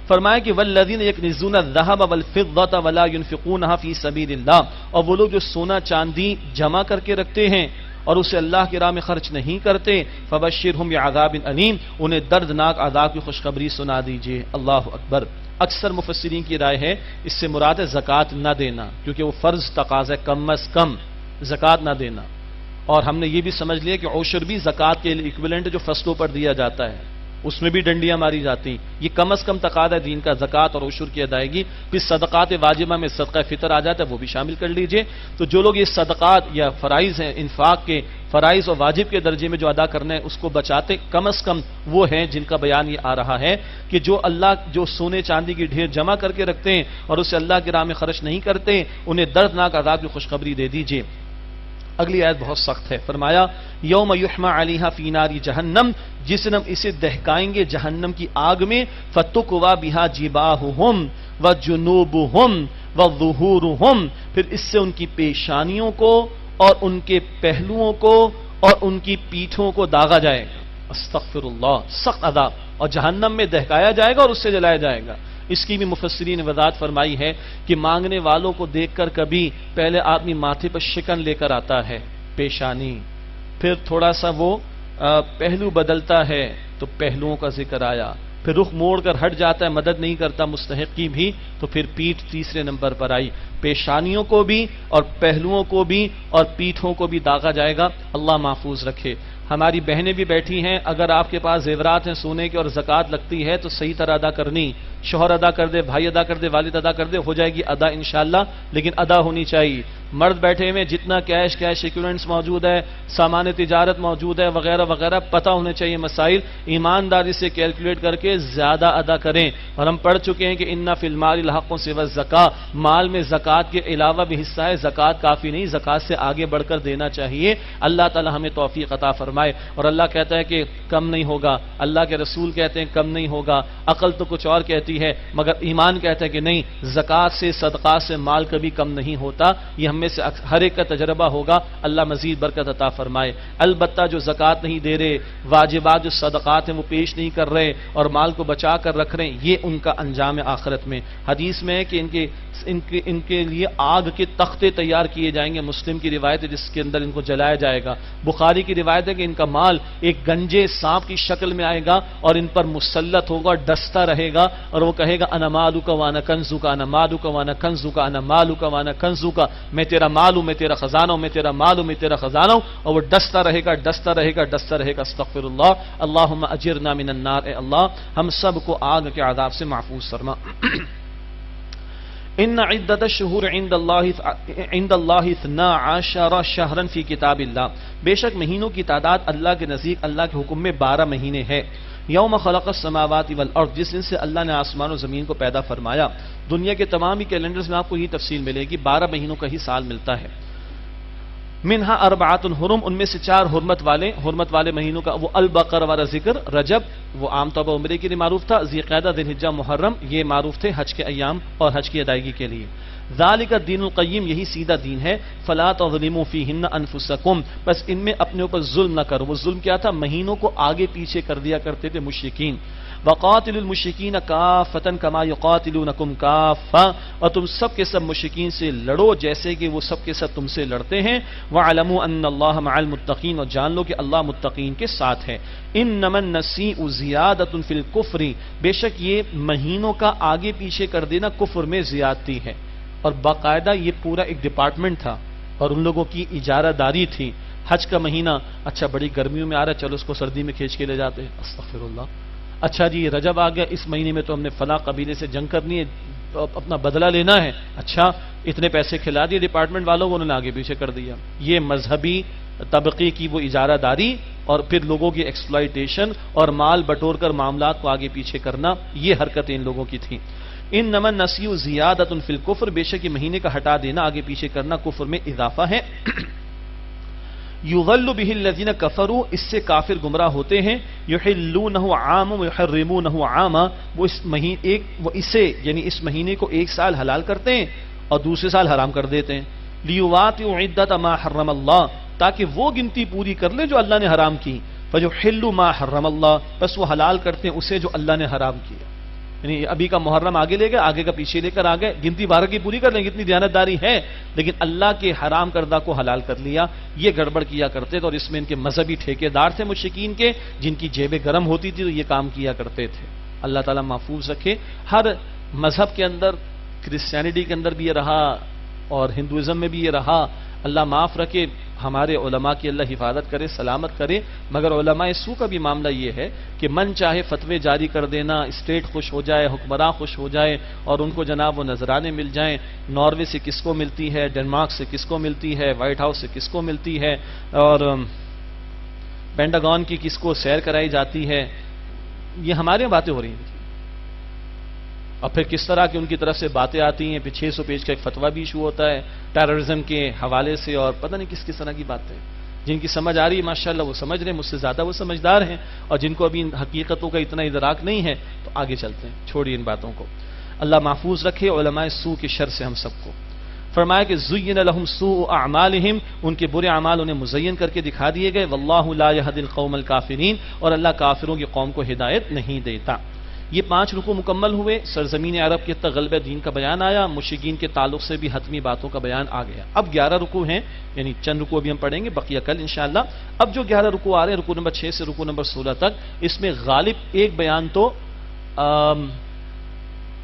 فرمایا کہ والذین یکنزون الذهب والفضة ولا ينفقونها فی سبیل اللہ، اور وہ لوگ جو سونا چاندی جمع کر کے رکھتے ہیں اور اسے اللہ کی راہ میں خرچ نہیں کرتے، فبشرہم بعذاب علیم، انہیں دردناک عذاب کی خوشخبری سنا دیجئے۔ اللہ اکبر۔ اکثر مفسرین کی رائے ہے اس سے مراد ہے زکوٰۃ نہ دینا، کیونکہ وہ فرض تقاضا ہے، کم از کم زکوٰۃ نہ دینا۔ اور ہم نے یہ بھی سمجھ لیا کہ عشر بھی زکوٰۃ کے ایکویلنٹ جو فصلوں پر دیا جاتا ہے، اس میں بھی ڈنڈیاں ماری جاتی، یہ کم از کم تقاضا ہے دین کا، زکوٰۃ اور عشر کی ادائیگی۔ پھر صدقات واجبہ میں صدقہ فطر آ جاتا ہے، وہ بھی شامل کر لیجئے۔ تو جو لوگ یہ صدقات یا فرائض ہیں، انفاق کے فرائض اور واجب کے درجے میں جو ادا کرنا ہے اس کو بچاتے، کم از کم وہ ہیں جن کا بیان یہ آ رہا ہے کہ جو اللہ جو سونے چاندی کی ڈھیر جمع کر کے رکھتے ہیں اور اسے اللہ کی راہ میں خرچ نہیں کرتے، انہیں دردناک عذاب کی خوشخبری دے دیجئے۔ اگلی آیت بہت سخت ہے، فرمایا یوم یحمى علیہا فی نار جہنم، جس دن ہم اسے دہکائیں گے جہنم کی آگ میں، فتکوی بہا جباہہم وجنوبہم وظہورہم، پھر اس سے ان کی پیشانیوں کو اور ان کے پہلوؤں کو اور ان کی پیٹھوں کو داغا جائے گا۔ استغفر اللہ، سخت عذاب، اور جہنم میں دہکایا جائے گا اور اس سے جلایا جائے گا۔ اس کی بھی مفسرین نے وضاحت فرمائی ہے کہ مانگنے والوں کو دیکھ کر کبھی پہلے آدمی ماتھے پر شکن لے کر آتا ہے، پیشانی، پھر تھوڑا سا وہ پہلو بدلتا ہے تو پہلوؤں کا ذکر آیا، پھر رخ موڑ کر ہٹ جاتا ہے، مدد نہیں کرتا مستحق کی بھی، تو پھر پیٹھ تیسرے نمبر پر آئی۔ پیشانیوں کو بھی اور پہلوؤں کو بھی اور پیٹھوں کو بھی داغا جائے گا، اللہ محفوظ رکھے۔ ہماری بہنیں بھی بیٹھی ہیں، اگر آپ کے پاس زیورات ہیں سونے کے اور زکوٰۃ لگتی ہے تو صحیح طرح ادا کرنی، شوہر ادا کر دے، بھائی ادا کر دے، والد ادا کر دے، ہو جائے گی ادا انشاءاللہ، لیکن ادا ہونی چاہیے۔ مرد بیٹھے ہوئے، جتنا کیش ایکویولنٹس موجود ہے، سامان تجارت موجود ہے وغیرہ وغیرہ، پتہ ہونے چاہیے مسائل، ایمانداری سے کیلکولیٹ کر کے زیادہ ادا کریں۔ اور ہم پڑھ چکے ہیں کہ ان فی المال الحق سوی الزکاۃ، مال میں زکوٰۃ کے علاوہ بھی حصہ ہے، زکوٰۃ کافی نہیں، زکوٰۃ سے آگے بڑھ کر دینا چاہیے۔ اللہ تعالی ہمیں توفیق عطا فرمائے۔ اور اللہ کہتا ہے کہ کم نہیں ہوگا، اللہ کے رسول کہتے ہیں کم نہیں ہوگا، عقل تو کچھ اور کہتی ہے، مگر ایمان کہتا ہے کہ نہیں، زکوٰۃ سے صدقات سے مال کبھی کم نہیں ہوتا۔ یہ ہم میں سے ہر ایک کا تجربہ ہوگا، اللہ مزید برکت عطا فرمائے۔ البتہ جو زکوٰۃ نہیں دے رہے، واجبات جو صدقات ہیں وہ پیش نہیں کر رہے اور مال کو بچا کر رکھ رہے ہیں، یہ ان کا انجام ہے آخرت میں۔ حدیث میں ہے کہ ان کے لیے آگ کے تختے تیار کیے جائیں گے، مسلم کی روایت ہے جس کے اندر ان کو جلایا جائے گا، بخاری کی روایت ہے کہ ان کا مال ایک گنجے سانپ کی شکل میں آئے گا اور ان پر مسلط ہوگا، ڈستا رہے گا، اور وہ کہے گا انا مالک وانا کنزک، انا مالک وانا کنزک، انا مالک وانا کنزک، میں تیرا مال ہوں، میں تیرا خزانہ ہوں، میں تیرا مال ہوں، میں تیرا خزانہ ہوں، اور وہ ڈستا رہے گا، ڈستا رہے گا، ڈستا رہے گا۔ استغفر اللہ، اللہم اجرنا من النار، اے اللہ ہم سب کو آگ کے عذاب سے محفوظ فرما۔ ان عدت الشہور عند اللہ 12 شہرا فی کتاب اللہ، بے شک مہینوں کی تعداد اللہ کے نزدیک اللہ کے حکم میں 12 مہینے ہے۔ یوم خلق السماوات والارض، جس دن سے اللہ نے آسمان و زمین کو پیدا فرمایا۔ دنیا کے تمام ہی کیلنڈرز میں آپ کو یہ تفصیل ملے گی، 12 مہینوں کا ہی سال ملتا ہے۔ منہا اربعۃ حرم، ان میں سے 4 حرمت والے مہینوں کا وہ البقرہ والا ذکر، رجب وہ عام طور پر عمرے کے لیے معروف تھا، ذی القعدہ، ذی الحجہ، محرم یہ معروف تھے حج کے ایام اور حج کی ادائیگی کے لیے۔ ذالک الدین القیم، یہی سیدھا دین ہے۔ فلا تظلموا فیہن انفسکم، بس ان میں اپنے اوپر ظلم نہ کرو۔ وہ ظلم کیا تھا؟ مہینوں کو آگے پیچھے کر دیا کرتے تھے مشرکین۔ وقاتل المشرکین کافۃ کما یقاتلونکم کافۃ، اور تم سب کے سب مشرکین سے لڑو جیسے کہ وہ سب کے سب تم سے لڑتے ہیں، وَاعْلَمُوا أَنَّ اللَّهَ مَعَ الْمُتَّقِينَ، اور جان لو کہ اللہ متقین کے ساتھ ہے۔ إِنَّمَا النَّسِيءُ زِيَادَةٌ فِي الْكُفْرِ، بے شک یہ مہینوں کا آگے پیچھے کر دینا کفر میں زیادتی ہے، اور باقاعدہ یہ پورا ایک ڈپارٹمنٹ تھا اور ان لوگوں کی اجارہ داری تھی۔ حج کا مہینہ، اچھا بڑی گرمیوں میں آ رہا ہے، چلو اس کو سردی میں کھینچ کے لے جاتے ہیں، استغفر اللہ۔ اچھا جی رجب آ گیا، اس مہینے میں تو ہم نے فلاں قبیلے سے جنگ کرنی ہے، اپنا بدلہ لینا ہے، اچھا اتنے پیسے کھلا دیے ڈپارٹمنٹ والوں کو، انہوں نے آگے پیچھے کر دیا۔ یہ مذہبی طبقے کی وہ اجارہ داری اور پھر لوگوں کی ایکسپلائٹیشن اور مال بٹور کر معاملات کو آگے پیچھے کرنا، یہ حرکتیں ان لوگوں کی تھیں۔ انما النسیء زیادۃ فی الکفر، بے شک یہ مہینے کا ہٹا دینا، آگے پیچھے کرنا کفر میں اضافہ ہے۔ یضل بہ الذین کفروا، اس سے کافر گمراہ ہوتے ہیں، یحلونہ عاما ویحرمونہ عاما، وہ اسے یعنی اس مہینے کو ایک سال حلال کرتے ہیں اور دوسرے سال حرام کر دیتے ہیں۔ لیواطئوا عدۃ ما حرم اللہ، تاکہ وہ گنتی پوری کر لے جو اللہ نے حرام کی۔ فیحلوا ما حرم اللہ، بس وہ حلال کرتے ہیں اسے جو اللہ نے حرام کیا، یعنی ابھی کا محرم آگے لے گئے، آگے کا پیچھے لے کر آ گئے، گنتی 12 کی پوری کر لیں، اتنی دیانتداری ہے، لیکن اللہ کے حرام کردہ کو حلال کر لیا، یہ گڑبڑ کیا کرتے تھے، اور اس میں ان کے مذہبی ٹھیکیدار تھے مشرکین کے، جن کی جیبیں گرم ہوتی تھی تو یہ کام کیا کرتے تھے۔ اللہ تعالیٰ محفوظ رکھے۔ ہر مذہب کے اندر، کرسچینٹی کے اندر بھی یہ رہا اور ہندوازم میں بھی یہ رہا، اللہ معاف رکھے، ہمارے علماء کی اللہ حفاظت کرے، سلامت کرے، مگر علماء سو کا بھی معاملہ یہ ہے کہ من چاہے فتوے جاری کر دینا، اسٹیٹ خوش ہو جائے، حکمراں خوش ہو جائے اور ان کو جناب وہ نذرانے مل جائیں، ناروے سے کس کو ملتی ہے، ڈنمارک سے کس کو ملتی ہے، وائٹ ہاؤس سے کس کو ملتی ہے، اور پینٹاگون کی کس کو سیر کرائی جاتی ہے، یہ ہمارے باتیں ہو رہی ہیں، اور پھر کس طرح کی ان کی طرف سے باتیں آتی ہیں، پھر 600 پیج کا ایک فتویٰ بھی ایشو ہوتا ہے ٹیررزم کے حوالے سے، اور پتہ نہیں کس طرح کی باتیں، جن کی سمجھ آ رہی ہے ماشاءاللہ وہ سمجھ رہے ہیں، مجھ سے زیادہ وہ سمجھدار ہیں، اور جن کو ابھی ان حقیقتوں کا اتنا ادراک نہیں ہے تو آگے چلتے ہیں، چھوڑیے ان باتوں کو۔ اللہ محفوظ رکھے علماء سو کے شر سے ہم سب کو۔ فرمایا کہ زین لہم سوء اعمالہم، ان کے برے اعمال انہیں مزین کر کے دکھا دیے گئے، واللہ لا یہدی القوم الکافرین، اور اللہ کافروں کی قوم کو ہدایت نہیں دیتا۔ یہ 5 رکوع مکمل ہوئے، سرزمین عرب کے غلبہ دین کا بیان آیا، مشرکین کے تعلق سے بھی حتمی باتوں کا بیان آ گیا۔ اب 11 رکوع ہیں، یعنی چند رکوع ابھی ہم پڑھیں گے، بقیہ کل انشاءاللہ۔ اب جو 11 رکوع آ رہے ہیں، رکوع نمبر 6 سے رکوع نمبر 16 تک، اس میں غالب ایک بیان تو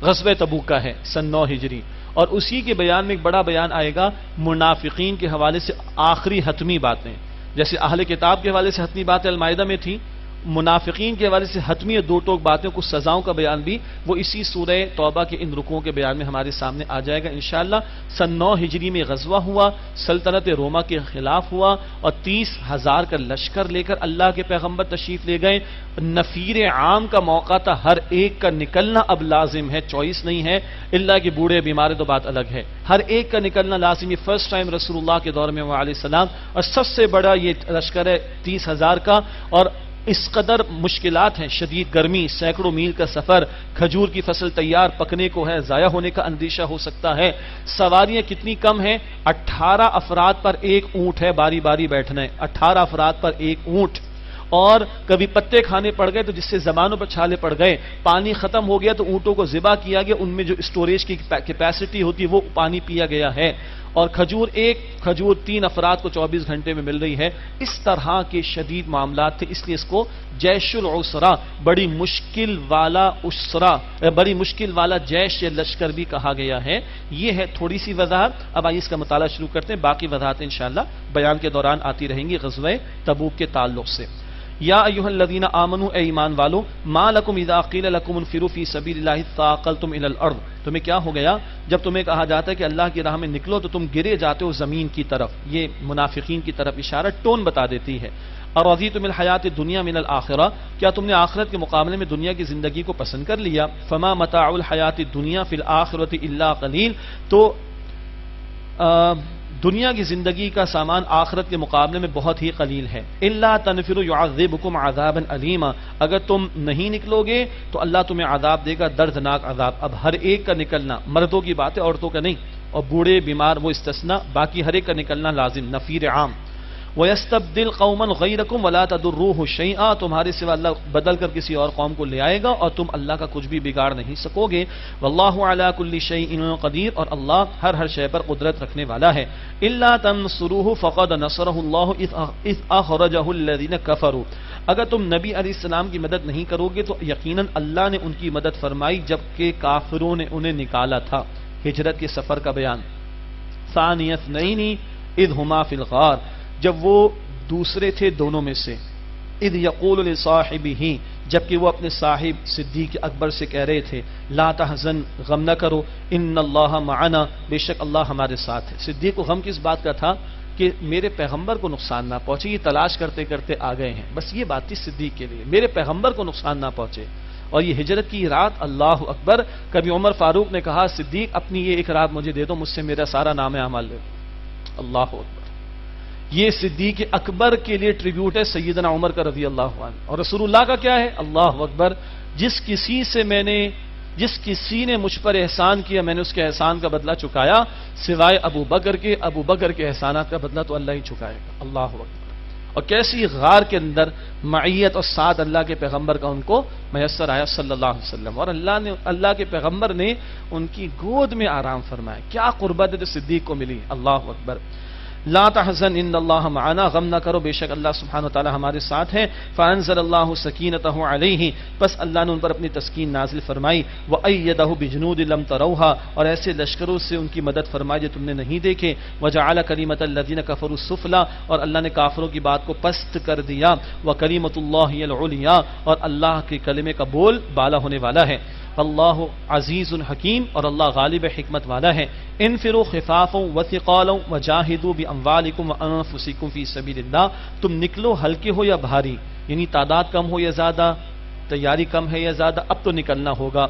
غزوہ تبوک کا ہے سن 9 ہجری، اور اسی کے بیان میں ایک بڑا بیان آئے گا منافقین کے حوالے سے، آخری حتمی باتیں، جیسے اہل کتاب کے حوالے سے حتمی باتیں المائدہ میں تھی، منافقین کے حوالے سے حتمی 2 ٹوک باتیں، کچھ سزاؤں کا بیان بھی وہ اسی سورہ توبہ کے ان رکوعوں کے بیان میں ہمارے سامنے آ جائے گا انشاءاللہ۔ سن 9 ہجری میں غزوہ ہوا، سلطنت روما کے خلاف ہوا، اور 30,000 کا لشکر لے کر اللہ کے پیغمبر تشریف لے گئے۔ نفیر عام کا موقع تھا، ہر ایک کا نکلنا اب لازم ہے، چوائس نہیں ہے، اللہ کے بوڑھے بیمارے تو بات الگ ہے، ہر ایک کا نکلنا لازم ہے۔ فرسٹ ٹائم رسول اللہ کے دور میں علیہ السلام، اور سب سے بڑا یہ لشکر ہے 30,000 کا، اور اس قدر مشکلات ہیں، شدید گرمی، سینکڑوں میل کا سفر، کھجور کی فصل تیار پکنے کو ہے، ضائع ہونے کا اندیشہ ہو سکتا ہے، سواریاں کتنی کم ہیں، 18 افراد پر ایک اونٹ ہے، باری باری بیٹھنا ہے، 18 افراد پر ایک اونٹ، اور کبھی پتے کھانے پڑ گئے تو جس سے زبانوں پر چھالے پڑ گئے، پانی ختم ہو گیا تو اونٹوں کو ذبح کیا گیا، ان میں جو اسٹوریج کی کیپیسٹی ہوتی ہے وہ پانی پیا گیا ہے، اور ایک کھجور 3 افراد کو 24 گھنٹے میں مل رہی ہے۔ اس طرح کے شدید معاملات تھے، اس لیے اس کو جیش العسرہ، بڑی مشکل والا جیش یا لشکر بھی کہا گیا ہے۔ یہ ہے تھوڑی سی وضاحت، اب آئیے اس کا مطالعہ شروع کرتے ہیں، باقی وضاحتیں انشاءاللہ بیان کے دوران آتی رہیں گی غزوہ تبوک کے تعلق سے۔ یا ایھا الذین آمنوا، اے ایمان والو، ما لکم اذا قیل لکم انفروا فی سبیل اللہ ثاقلتم الی الارض، تمہیں کیا ہو گیا جب تمہیں کہا جاتا ہے کہ اللہ کی راہ میں نکلو تو تم گرے جاتے ہو زمین کی طرف، یہ منافقین کی طرف اشارہ، ٹون بتا دیتی ہے۔ ارضیتم الحیات الدنیا من الآخرہ، کیا تم نے آخرت کے مقابلے میں دنیا کی زندگی کو پسند کر لیا؟ فما متاع الحیات الدنیا فی الآخرۃ الا قلیل، تو دنیا کی زندگی کا سامان آخرت کے مقابلے میں بہت ہی قلیل ہے۔ الا تنفروا يعذبكم عذابا الیما، اگر تم نہیں نکلو گے تو اللہ تمہیں عذاب دے گا، دردناک عذاب۔ اب ہر ایک کا نکلنا، مردوں کی بات ہے، عورتوں کا نہیں، اور بوڑھے بیمار وہ استثناء، باقی ہر ایک کا نکلنا لازم، نفیر عام۔ وَيَسْتَبْدِلْ قَوْمًا غَيْرَكُمْ وَلَا تَضُرُّوهُ شَيْئًا، تمہارے سوا اللہ بدل کر کسی اور قوم کو لے آئے گا اور تم اللہ کا کچھ بھی بگاڑ نہیں سکو گے. واللہ علی کل شیء قدیر، اور اللہ ہر شے پر قدرت رکھنے والا ہے. الا تنصروه فقد نصره اللہ اذ اخرجہ الذین کفروا، اگر تم نبی علیہ السلام کی مدد نہیں کرو گے تو یقیناً اللہ نے ان کی مدد فرمائی جبکہ کافروں نے انہیں نکالا تھا. ہجرت کے سفر کا بیان. ثانی اثنین اذ ہما فی الغار، جب وہ دوسرے تھے دونوں میں سے. اذ یقول لصاحبہ، جبکہ وہ اپنے صاحب صدیق اکبر سے کہہ رہے تھے لا تحزن، غم نہ کرو، ان اللہ معنا، بے شک اللہ ہمارے ساتھ ہے. صدیق کو غم کس بات کا تھا کہ میرے پیغمبر کو نقصان نہ پہنچے. یہ تلاش کرتے کرتے آ گئے ہیں، بس یہ بات تھی صدیق کے لیے، میرے پیغمبر کو نقصان نہ پہنچے. اور یہ ہجرت کی رات، اللہ اکبر. کبھی عمر فاروق نے کہا صدیق اپنی یہ ایک رات مجھے دے دو، مجھ سے میرا سارا نام اعمال لے. اللہ اکبر. یہ صدیق اکبر کے لیے ٹریبیوٹ ہے سیدنا عمر کا رضی اللہ عنہ. اور رسول اللہ کا کیا ہے؟ اللہ اکبر. جس کسی نے مجھ پر احسان کیا میں نے اس کے احسان کا بدلہ چکایا، سوائے ابو بکر کے احسانات کا بدلہ تو اللہ ہی چکائے گا. اللہ اکبر. اور کیسی غار کے اندر معیت اور ساتھ اللہ کے پیغمبر کا ان کو میسر آیا صلی اللہ علیہ وسلم. اور اللہ کے پیغمبر نے ان کی گود میں آرام فرمایا. کیا قربت ہے جو صدیق کو ملی. اللہ اکبر. لا تحزن ان اللہ معنا، غم نہ کرو، بے شک اللہ سبحانہ و تعالی ہمارے ساتھ ہے. فانزل اللہ سکینتہ علیہ، بس اللہ نے ان پر اپنی تسکین نازل فرمائی. وایدہ بجنود لم تروها، اور ایسے لشکروں سے ان کی مدد فرمائی جو تم نے نہیں دیکھے. وجعل کلمۃ الذین کفروا السفلی، اور اللہ نے کافروں کی بات کو پست کر دیا. وکلمۃ اللہ ہی العلیٰ، اور اللہ کے کلمے کا بول بالا ہونے والا ہے. اللہ عزیز حکیم، اور اللہ غالب حکمت والا ہے. انفروا خفافا وثقالا وجاہدوا باموالکم وانفسکم فی سبیل اللہ، تم نکلو ہلکے ہو یا بھاری، یعنی تعداد کم ہو یا زیادہ، تیاری کم ہے یا زیادہ، اب تو نکلنا ہوگا.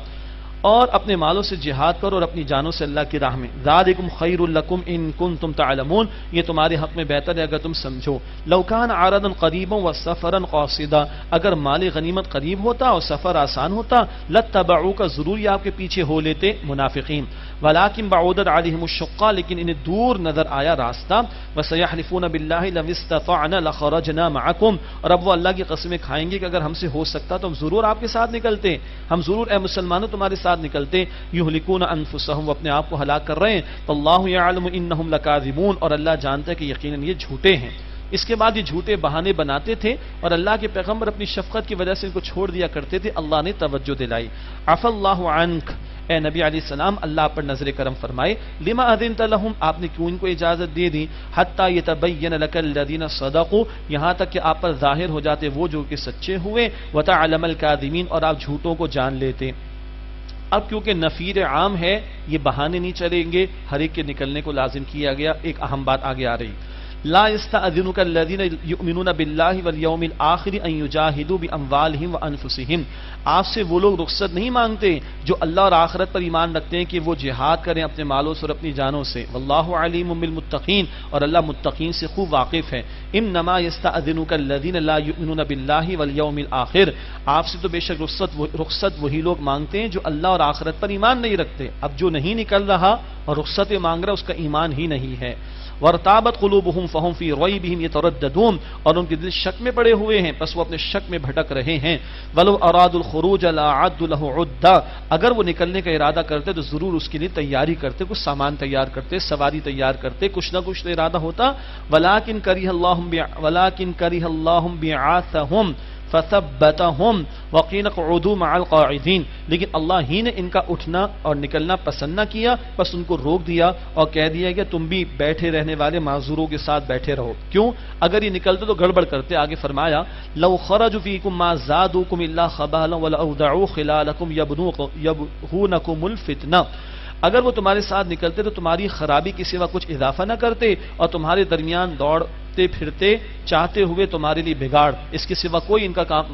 اور اپنے مالوں سے جہاد کرو اور اپنی جانوں سے اللہ کی راہ میں. ذالکم خیر لکم ان کنتم تعلمون، یہ تمہارے حق میں بہتر ہے اگر تم سمجھو. لو کان عرضا قریبا وسفرا قاصدا، اگر مال غنیمت قریب ہوتا اور سفر آسان ہوتا، لتبعوک، ضرور یہ آپ کے پیچھے ہو لیتے منافقین. ولکن بعودت علیہم الشقہ، لیکن انہیں دور نظر آیا راستہ. وسیحلفون باللہ لو استطعنا لخرجنا معکم، اور اب وہ اللہ کی قسمیں کھائیں گے کہ اگر ہم سے ہو سکتا تو ہم ضرور آپ کے ساتھ نکلتے، ہم ضرور اے مسلمانوں تمہارے ساتھ نکلتے. یہلکون انفسہم، وہ اپنے آپ کو ہلاک کر رہے ہیں. واللہ یعلم انہم لکاذبون، اور اللہ جانتا ہے کہ یقیناً یہ جھوٹے ہیں. اس کے بعد یہ جھوٹے بہانے بناتے تھے اور اللہ کے پیغمبر اپنی شفقت کی وجہ سے ان کو چھوڑ دیا کرتے تھے. اللہ نے توجہ دلائی. عفا اللہ عنک، اے نبی علیہ السلام اللہ پر نظر کرم فرمائے. لما اذنت لهم، آپ نے کیوں ان کو اجازت دے دی. حتی یتبین لک الذین صدقوا، یہاں تک کہ آپ پر ظاہر ہو جاتے وہ جو کہ سچے ہوئے. وتعلم الکاذبین، اور آپ جھوٹوں کو جان لیتے. اب کیونکہ نفیر عام ہے، یہ بہانے نہیں چلیں گے، ہر ایک کے نکلنے کو لازم کیا گیا. ایک اہم بات آگے آ رہی. لا يستأذنك الذين يؤمنون بالله واليوم الآخر ان يجاهدوا باموالهم وانفسهم، آپ سے وہ لوگ رخصت نہیں مانگتے جو اللہ اور آخرت پر ایمان رکھتے ہیں کہ وہ جہاد کریں اپنے مالوں سے اور اپنی جانوں سے. واللہ علیم بالمتقین، اور اللہ متقین سے خوب واقف ہے. انما يستأذنك الذين لا يؤمنون بالله واليوم الآخر، آپ سے تو بے شک رخصت وہی لوگ مانگتے ہیں جو اللہ اور آخرت پر ایمان نہیں رکھتے. اب جو نہیں نکل رہا اور رخصت مانگ رہا اس کا ایمان ہی نہیں ہے. وارتابت قلوبهم فهم في ريبهم يترددون، اور ان کے دل شک میں پڑے ہوئے ہیں پس وہ اپنے شک میں بھٹک رہے ہیں. ولو ارادوا الخروج لاعدوا له عدة، اگر وہ نکلنے کا ارادہ کرتے تو ضرور اس کے لیے تیاری کرتے، کچھ سامان تیار کرتے، سواری تیار کرتے، کچھ نہ کچھ تو ارادہ ہوتا. ولكن كره الله بعاثهم فثبتهم وقيل اقعدوا مع القاعدين، لیکن اللہ ہی نے ان کا اٹھنا اور نکلنا پسند نہ کیا، بس ان کو روک دیا اور کہہ دیا کہ تم بھی بیٹھے رہنے والے معذوروں کے ساتھ بیٹھے رہو. کیوں؟ اگر یہ نکلتے تو گڑبڑ کرتے. آگے فرمایا لو خرجوا فيكم ما زادوكم الا خبالا ولأودعوا خلالكم يبغونكم الفتنة، اگر وہ تمہارے ساتھ نکلتے تو تمہاری خرابی کے سوا کچھ اضافہ نہ کرتے اور تمہارے درمیان دوڑتے پھرتے چاہتے ہوئے تمہارے لیے بگاڑ، اس کے سوا کوئی ان کا کام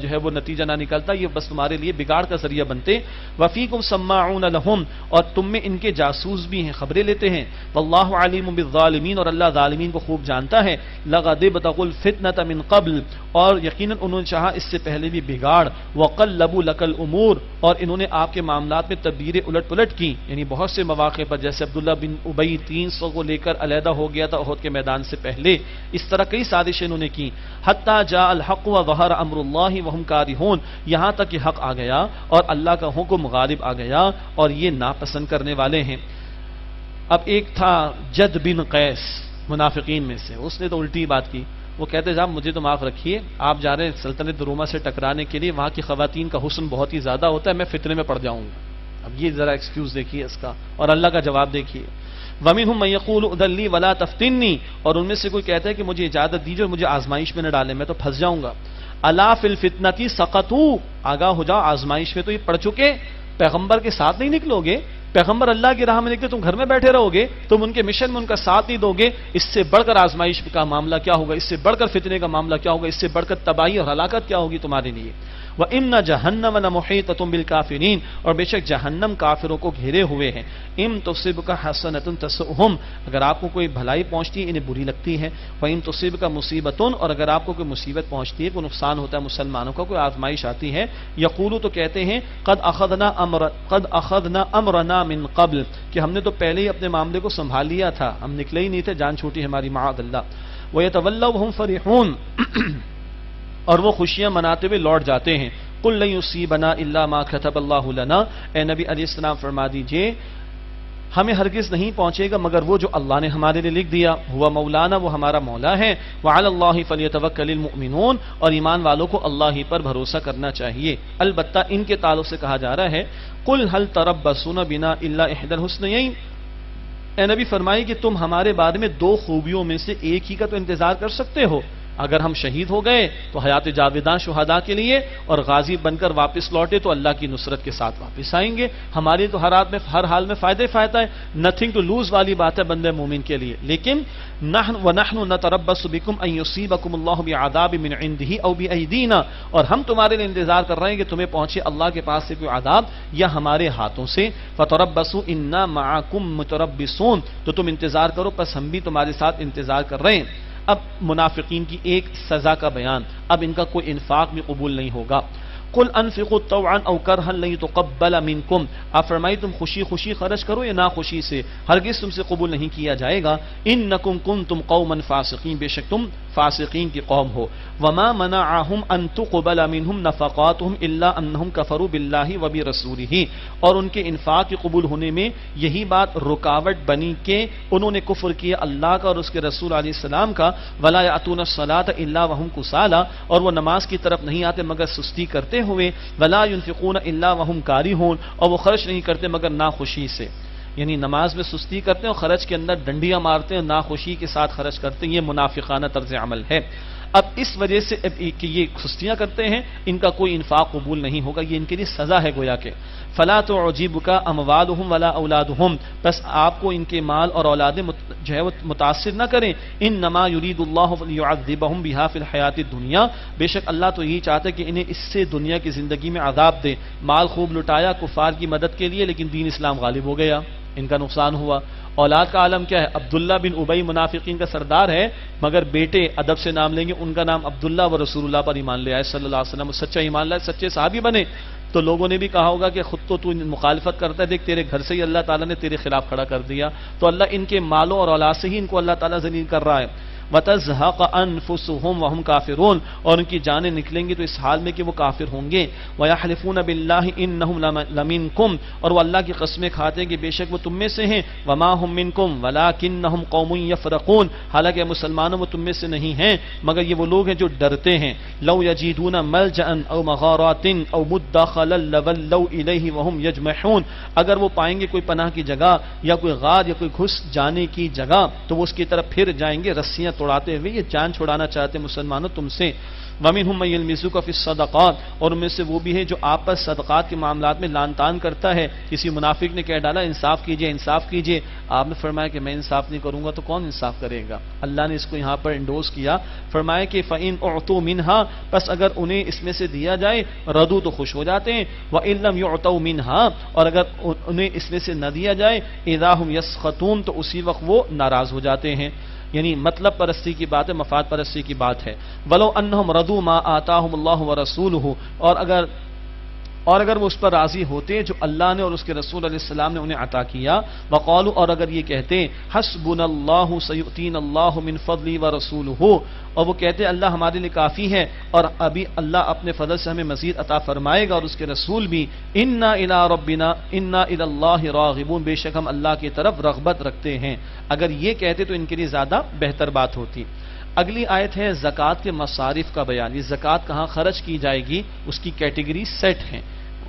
جو ہے وہ نتیجہ نہ نکلتا، یہ بس تمہارے لیے بگاڑ کا ذریعہ بنتے. وفیکم سماعون لہم، اور تم میں ان کے جاسوس بھی ہیں، خبریں لیتے ہیں. واللہ علیم بالظالمین، اور اللہ ظالمین کو خوب جانتا ہے. لقد ابتغوا الفتنة من قبل، اور یقیناً انہوں نے چاہا اس سے پہلے بھی بگاڑ. وقلبوا لك الامور، اور انہوں نے آپ کے معاملات میں تدبیریں الٹ پلٹ کی، یعنی بہت سے مواقع پر، جیسے عبداللہ بن ابی 300 کو لے کر علیحدہ ہو گیا تھا احد کے میدان سے پہلے، اس طرح کئی سازشیں انہوں نے کی. حتی جاء الحق وظہر امر اللہ وهم کارہون، یہاں تک کہ حق آ گیا اور اللہ کا حکم غالب آ گیا اور یہ ناپسند کرنے والے ہیں. اب ایک تھا جد بن قیس منافقین میں سے، اس نے تو الٹی بات کی. وہ کہتے صاحب مجھے تو معاف رکھیے، آپ جا رہے ہیں سلطنت روما سے ٹکرانے کے لیے، وہاں کی خواتین کا حسن بہت ہی زیادہ ہوتا ہے، میں فتنے میں پڑ جاؤں گا. اب یہ ذرا ایکسکیوز دیکھیے اس کا، اور اللہ کا جواب دیکھیے. وَمِنْهُمْ مَن يَقُولُ أُذَن لِّي وَلَا تَفْتِنِّي، اور ان میں سے کوئی کہتا ہے کہ مجھے اجازت دیجیے اور مجھے آزمائش میں نہ ڈالیں، میں تو پھنس جاؤں گا. أَلَا فِي الْفِتْنَةِ سَقَطُوا، آگاہ ہو جاؤ آزمائش میں تو یہ پڑ چکے، پیغمبر کے ساتھ نہیں نکلو گے، پیغمبر اللہ کی راہ میں نکلے تم گھر میں بیٹھے رہو گے، تم ان کے مشن میں ان کا ساتھ نہیں دو گے، اس سے بڑھ کر آزمائش کا معاملہ کیا ہوگا، اس سے بڑھ کر فتنے کا معاملہ کیا ہوگا، اس سے بڑھ کر تباہی اور ہلاکت کیا ہوگی تمہارے لیے. وَإِنَّ جَهَنَّمَ لَمُحِيطَةٌ بِالْكَافِرِينَ، اور بے شک جہنم کافروں کو گھیرے ہوئے ہیں. اِن تُصِبْكَ حَسَنَةٌ تَسُؤْهُمْ، اگر آپ کو کوئی بھلائی پہنچتی ہے انہیں بری لگتی ہے. وَإِن تُصِبْكَ مُصِيبَةٌ، اور اگر آپ کو کوئی مصیبت پہنچتی ہے، کوئی نقصان ہوتا ہے مسلمانوں کا، کوئی آزمائش آتی ہے، یقولو تو کہتے ہیں قد اخذنا امرنا من قبل، کہ ہم نے تو پہلے ہی اپنے معاملے کو سنبھال لیا تھا، ہم نکلے ہی نہیں تھے، جان چھوٹی ہماری معاذ اللہ. وَيَتَوَلَّوْا وَهُمْ فَرِحُونَ، اور وہ خوشیاں مناتے ہوئے لوٹ جاتے ہیں. قُل لَن يُصِيبَنَا إِلَّا مَا كَتَبَ اللَّهُ لَنَا، اے نبی علیہ السلام فرما دیجئے ہمیں ہرگز نہیں پہنچے گا مگر وہ جو اللہ نے ہمارے لیے لکھ دیا. ہوا مولانا، وہ ہمارا مولا ہے. وعلی اللہ فلیتوکل المؤمنون، اور ایمان والوں کو اللہ ہی پر بھروسہ کرنا چاہیے. البتہ ان کے تعلق سے کہا جا رہا ہے قل هل تربصون بنا الا احدى الحسنيين، اے نبی فرمائے کہ تم ہمارے بارے میں دو خوبیوں میں سے ایک ہی کا تو انتظار کر سکتے ہو. اگر ہم شہید ہو گئے تو حیات جاویداں شہداء کے لیے، اور غازی بن کر واپس لوٹے تو اللہ کی نصرت کے ساتھ واپس آئیں گے. ہماری تو ہر حال میں فائدہ ہے، نتھنگ ٹو لوز والی بات ہے بندے مومن کے لیے. لیکن وَنَحْنُ نَتَرَبَّصُ بِكُمْ أَن يُصِيبَكُمُ اللَّهُ بِعَذَابٍ مِّنْ عِندِهِ أَوْ بِأَيْدِينَا، اور ہم تمہارے لیے انتظار کر رہے ہیں کہ تمہیں پہنچے اللہ کے پاس سے کوئی عذاب یا ہمارے ہاتھوں سے. فَتَرَبَّصُوا إِنَّا مَعَكُمْ مُتَرَبِّصُونَ، تو تم انتظار کرو پس ہم بھی تمہارے ساتھ انتظار کر رہے ہیں. اب منافقین کی ایک سزا کا بیان، اب ان کا کوئی انفاق بھی قبول نہیں ہوگا. قل انفقوا طوعا او کرها لن يتقبل منكم، آپ فرمائیے تم خوشی خوشی خرچ کرو یا ناخوشی سے، ہرگز تم سے قبول نہیں کیا جائے گا. انکم کنتم قوما فاسقین، بے شک تم فاسقین کی قوم ہو. وما منعهم ان تقبل منهم نفقاتهم الا انهم كفروا بالله وبرسوله، اور ان کے انفاق کے قبول ہونے میں یہی بات رکاوٹ بنی کہ انہوں نے کفر کیا اللہ کا اور اس کے رسول علیہ السلام کا. ولا يأتون الصلاة الا وهم كسالى، اور وہ نماز کی طرف نہیں آتے مگر سستی کرتے ہوئے. ولا ينفقون الا وهم كارهون، اور وہ خرچ نہیں کرتے مگر ناخوشی سے. یعنی نماز میں سستی کرتے ہیں اور خرچ کے اندر ڈنڈیاں مارتے ہیں، ناخوشی کے ساتھ خرچ کرتے ہیں. یہ منافقانہ طرز عمل ہے. اب اس وجہ سے کہ یہ سستیاں کرتے ہیں ان کا کوئی انفاق قبول نہیں ہوگا، یہ ان کے لیے سزا ہے گویا کہ. فلا تعجبک اموالهم ولا اولادهم، بس آپ کو ان کے مال اور اولادیں جو ہے وہ متاثر نہ کریں. انما یرید اللہ لیعذبهم بها فی الحیات الدنیا، بے شک اللہ تو یہی چاہتا ہے کہ انہیں اس سے دنیا کی زندگی میں عذاب دے. مال خوب لٹایا کفار کی مدد کے لیے، لیکن دین اسلام غالب ہو گیا، ان کا نقصان ہوا. اولاد کا عالم کیا ہے؟ عبداللہ بن ابی منافقین کا سردار ہے، مگر بیٹے ادب سے نام لیں گے، ان کا نام عبداللہ و رسول اللہ پر ایمان لے آئے صلی اللہ علیہ وسلم، سچا ایمان لائے، سچے صحابی بنے. تو لوگوں نے بھی کہا ہوگا کہ خود تو مخالفت کرتا ہے، دیکھ تیرے گھر سے ہی اللہ تعالیٰ نے تیرے خلاف کھڑا کر دیا. تو اللہ ان کے مالوں اور اولاد سے ہی ان کو اللہ تعالیٰ ذلیل کر رہا ہے. وَتَزْهَقَ أَنفُسُهُمْ وَهُمْ كَافِرُونَ، اور ان کی جانیں نکلیں گی تو اس حال میں کہ وہ کافر ہوں گے. وَيَحْلِفُونَ بِاللَّهِ إِنَّهُمْ لَمِنكُمْ، اور وہ اللہ کی قسمیں کھاتے ہیں کہ بے شک وہ تم میں سے ہیں. وَمَا هُمْ مِنكُمْ وَلَكِنَّهُمْ قَوْمٌ يَفْرَقُونَ، حالانکہ مسلمانوں وہ تم میں سے نہیں ہیں مگر یہ وہ لوگ ہیں جو ڈرتے ہیں. لو یجدون ملجأ او مغارات او مدخلا لولوا الیہ وهم یجمحون، اگر وہ پائیں گے کوئی پناہ کی جگہ یا کوئی غار یا کوئی گھس جانے کی جگہ تو وہ اس کی طرف پھر جائیں گے رسیاں توڑاتے ہوئے، یہ جان چھڑانا چاہتے مسلمانوں تم سے۔ وَمِنْهُمْ مَن يَلْمِزُكَ فِي الصَّدَقَاتِ، اور ان میں سے وہ بھی ہے جو آپس صدقات کے معاملات میں لان تان کرتا ہے۔ کسی منافق نے کہہ ڈالا انصاف کیجئے انصاف کیجئے، آپ نے فرمایا کہ میں انصاف نہیں کروں گا تو کون انصاف کرے گا؟ اللہ نے اس کو یہاں پر انڈوز کیا، فرمایا کہ فَإِنْ أُعْطُوا مِنْهَا، پس اگر انہیں اس میں سے دیا جائے ردو تو خوش ہو جاتے ہیں، وَإِنْ لَمْ يُعْطَوْا مِنْهَا، اور اگر انہیں اس میں سے نہ دیا جائے اِذَا هُمْ يَسْخَطُونَ، تو اسی وقت وہ ناراض ہو جاتے ہیں۔ یعنی مطلب پرستی کی بات ہے، مفاد پرستی کی بات ہے۔ وَلَوْ أَنَّهُمْ رَضُوا مَا آتَاهُمُ اللَّهُ وَرَسُولُهُ، اور اگر وہ اس پر راضی ہوتے جو اللہ نے اور اس کے رسول علیہ السلام نے انہیں عطا کیا، وقالوا، اور اگر یہ کہتے حسبنا اللہ سیؤتینا اللہ من فضلہ ورسولہ، اور وہ کہتے اللہ ہمارے لیے کافی ہے اور ابھی اللہ اپنے فضل سے ہمیں مزید عطا فرمائے گا اور اس کے رسول بھی، انا الی ربنا انا الی اللہ راغبون، بے شک ہم اللہ کی طرف رغبت رکھتے ہیں، اگر یہ کہتے تو ان کے لیے زیادہ بہتر بات ہوتی۔ اگلی آیت ہے زکوٰۃ کے مصارف کا بیان، یہ زکوٰۃ کہاں خرچ کی جائے گی اس کی کیٹیگری سیٹ ہیں،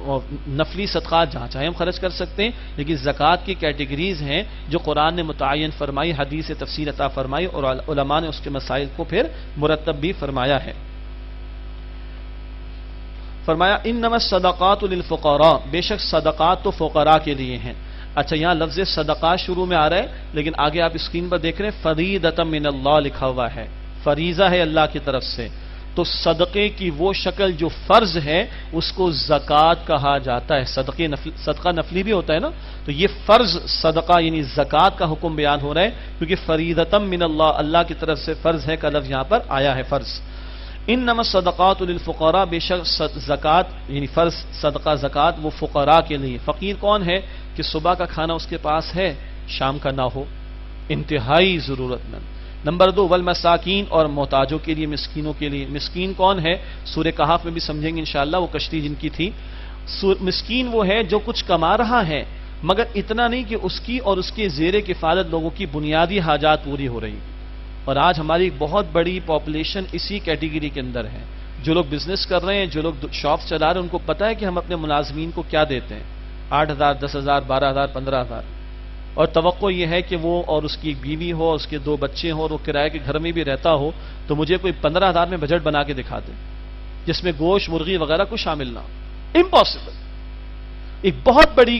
اور نفلی صدقات جہاں چاہے ہم خرچ کر سکتے ہیں، لیکن زکوٰۃ کی کیٹیگریز ہیں جو قرآن نے متعین فرمائی، حدیث سے تفسیر عطا فرمائی اور علماء نے اس کے مسائل کو پھر مرتب بھی فرمایا ہے۔ فرمایا انما الصدقات للفقراء، بے شک صدقات تو فقراء کے لیے ہیں۔ اچھا یہاں لفظ صدقات شروع میں آ رہا ہے، لیکن آگے آپ اسکرین پر دیکھ رہے ہیں فریضۃ من اللہ لکھا ہوا ہے، فریضہ ہے اللہ کی طرف سے، تو صدقے کی وہ شکل جو فرض ہے اس کو زکوٰۃ کہا جاتا ہے۔ صدقہ نفلی بھی ہوتا ہے نا، تو یہ فرض صدقہ یعنی زکوٰۃ کا حکم بیان ہو رہا ہے، کیونکہ فریضۃ من اللہ، اللہ کی طرف سے فرض ہے کا لفظ یہاں پر آیا ہے فرض۔ انما الصدقات للفقراء، بے شک زکوٰۃ یعنی فرض صدقہ زکوٰۃ وہ فقراء کے لیے۔ فقیر کون ہے؟ کہ صبح کا کھانا اس کے پاس ہے شام کا نہ ہو، انتہائی ضرورت مند۔ نمبر 2 والمساکین، اور محتاجوں کے لیے، مسکینوں کے لیے۔ مسکین کون ہے؟ سورہ کہف میں بھی سمجھیں گے انشاءاللہ، وہ کشتی جن کی تھی۔ مسکین وہ ہے جو کچھ کما رہا ہے مگر اتنا نہیں کہ اس کی اور اس کے زیر کفالت لوگوں کی بنیادی حاجات پوری ہو رہی، اور آج ہماری ایک بہت بڑی پاپولیشن اسی کیٹیگری کے اندر ہے۔ جو لوگ بزنس کر رہے ہیں، جو لوگ شاپس چلا رہے ہیں، ان کو پتہ ہے کہ ہم اپنے ملازمین کو کیا دیتے ہیں، 8,000 10,000 12,000 15,000، اور توقع یہ ہے کہ وہ اور اس کی بیوی ہو، اس کے 2 بچے ہوں اور وہ کرائے کے گھر میں بھی رہتا ہو، تو مجھے کوئی 15,000 میں بجٹ بنا کے دکھا دے جس میں گوشت مرغی وغیرہ کو شامل نہ ہو، امپاسبل۔ ایک بہت بڑی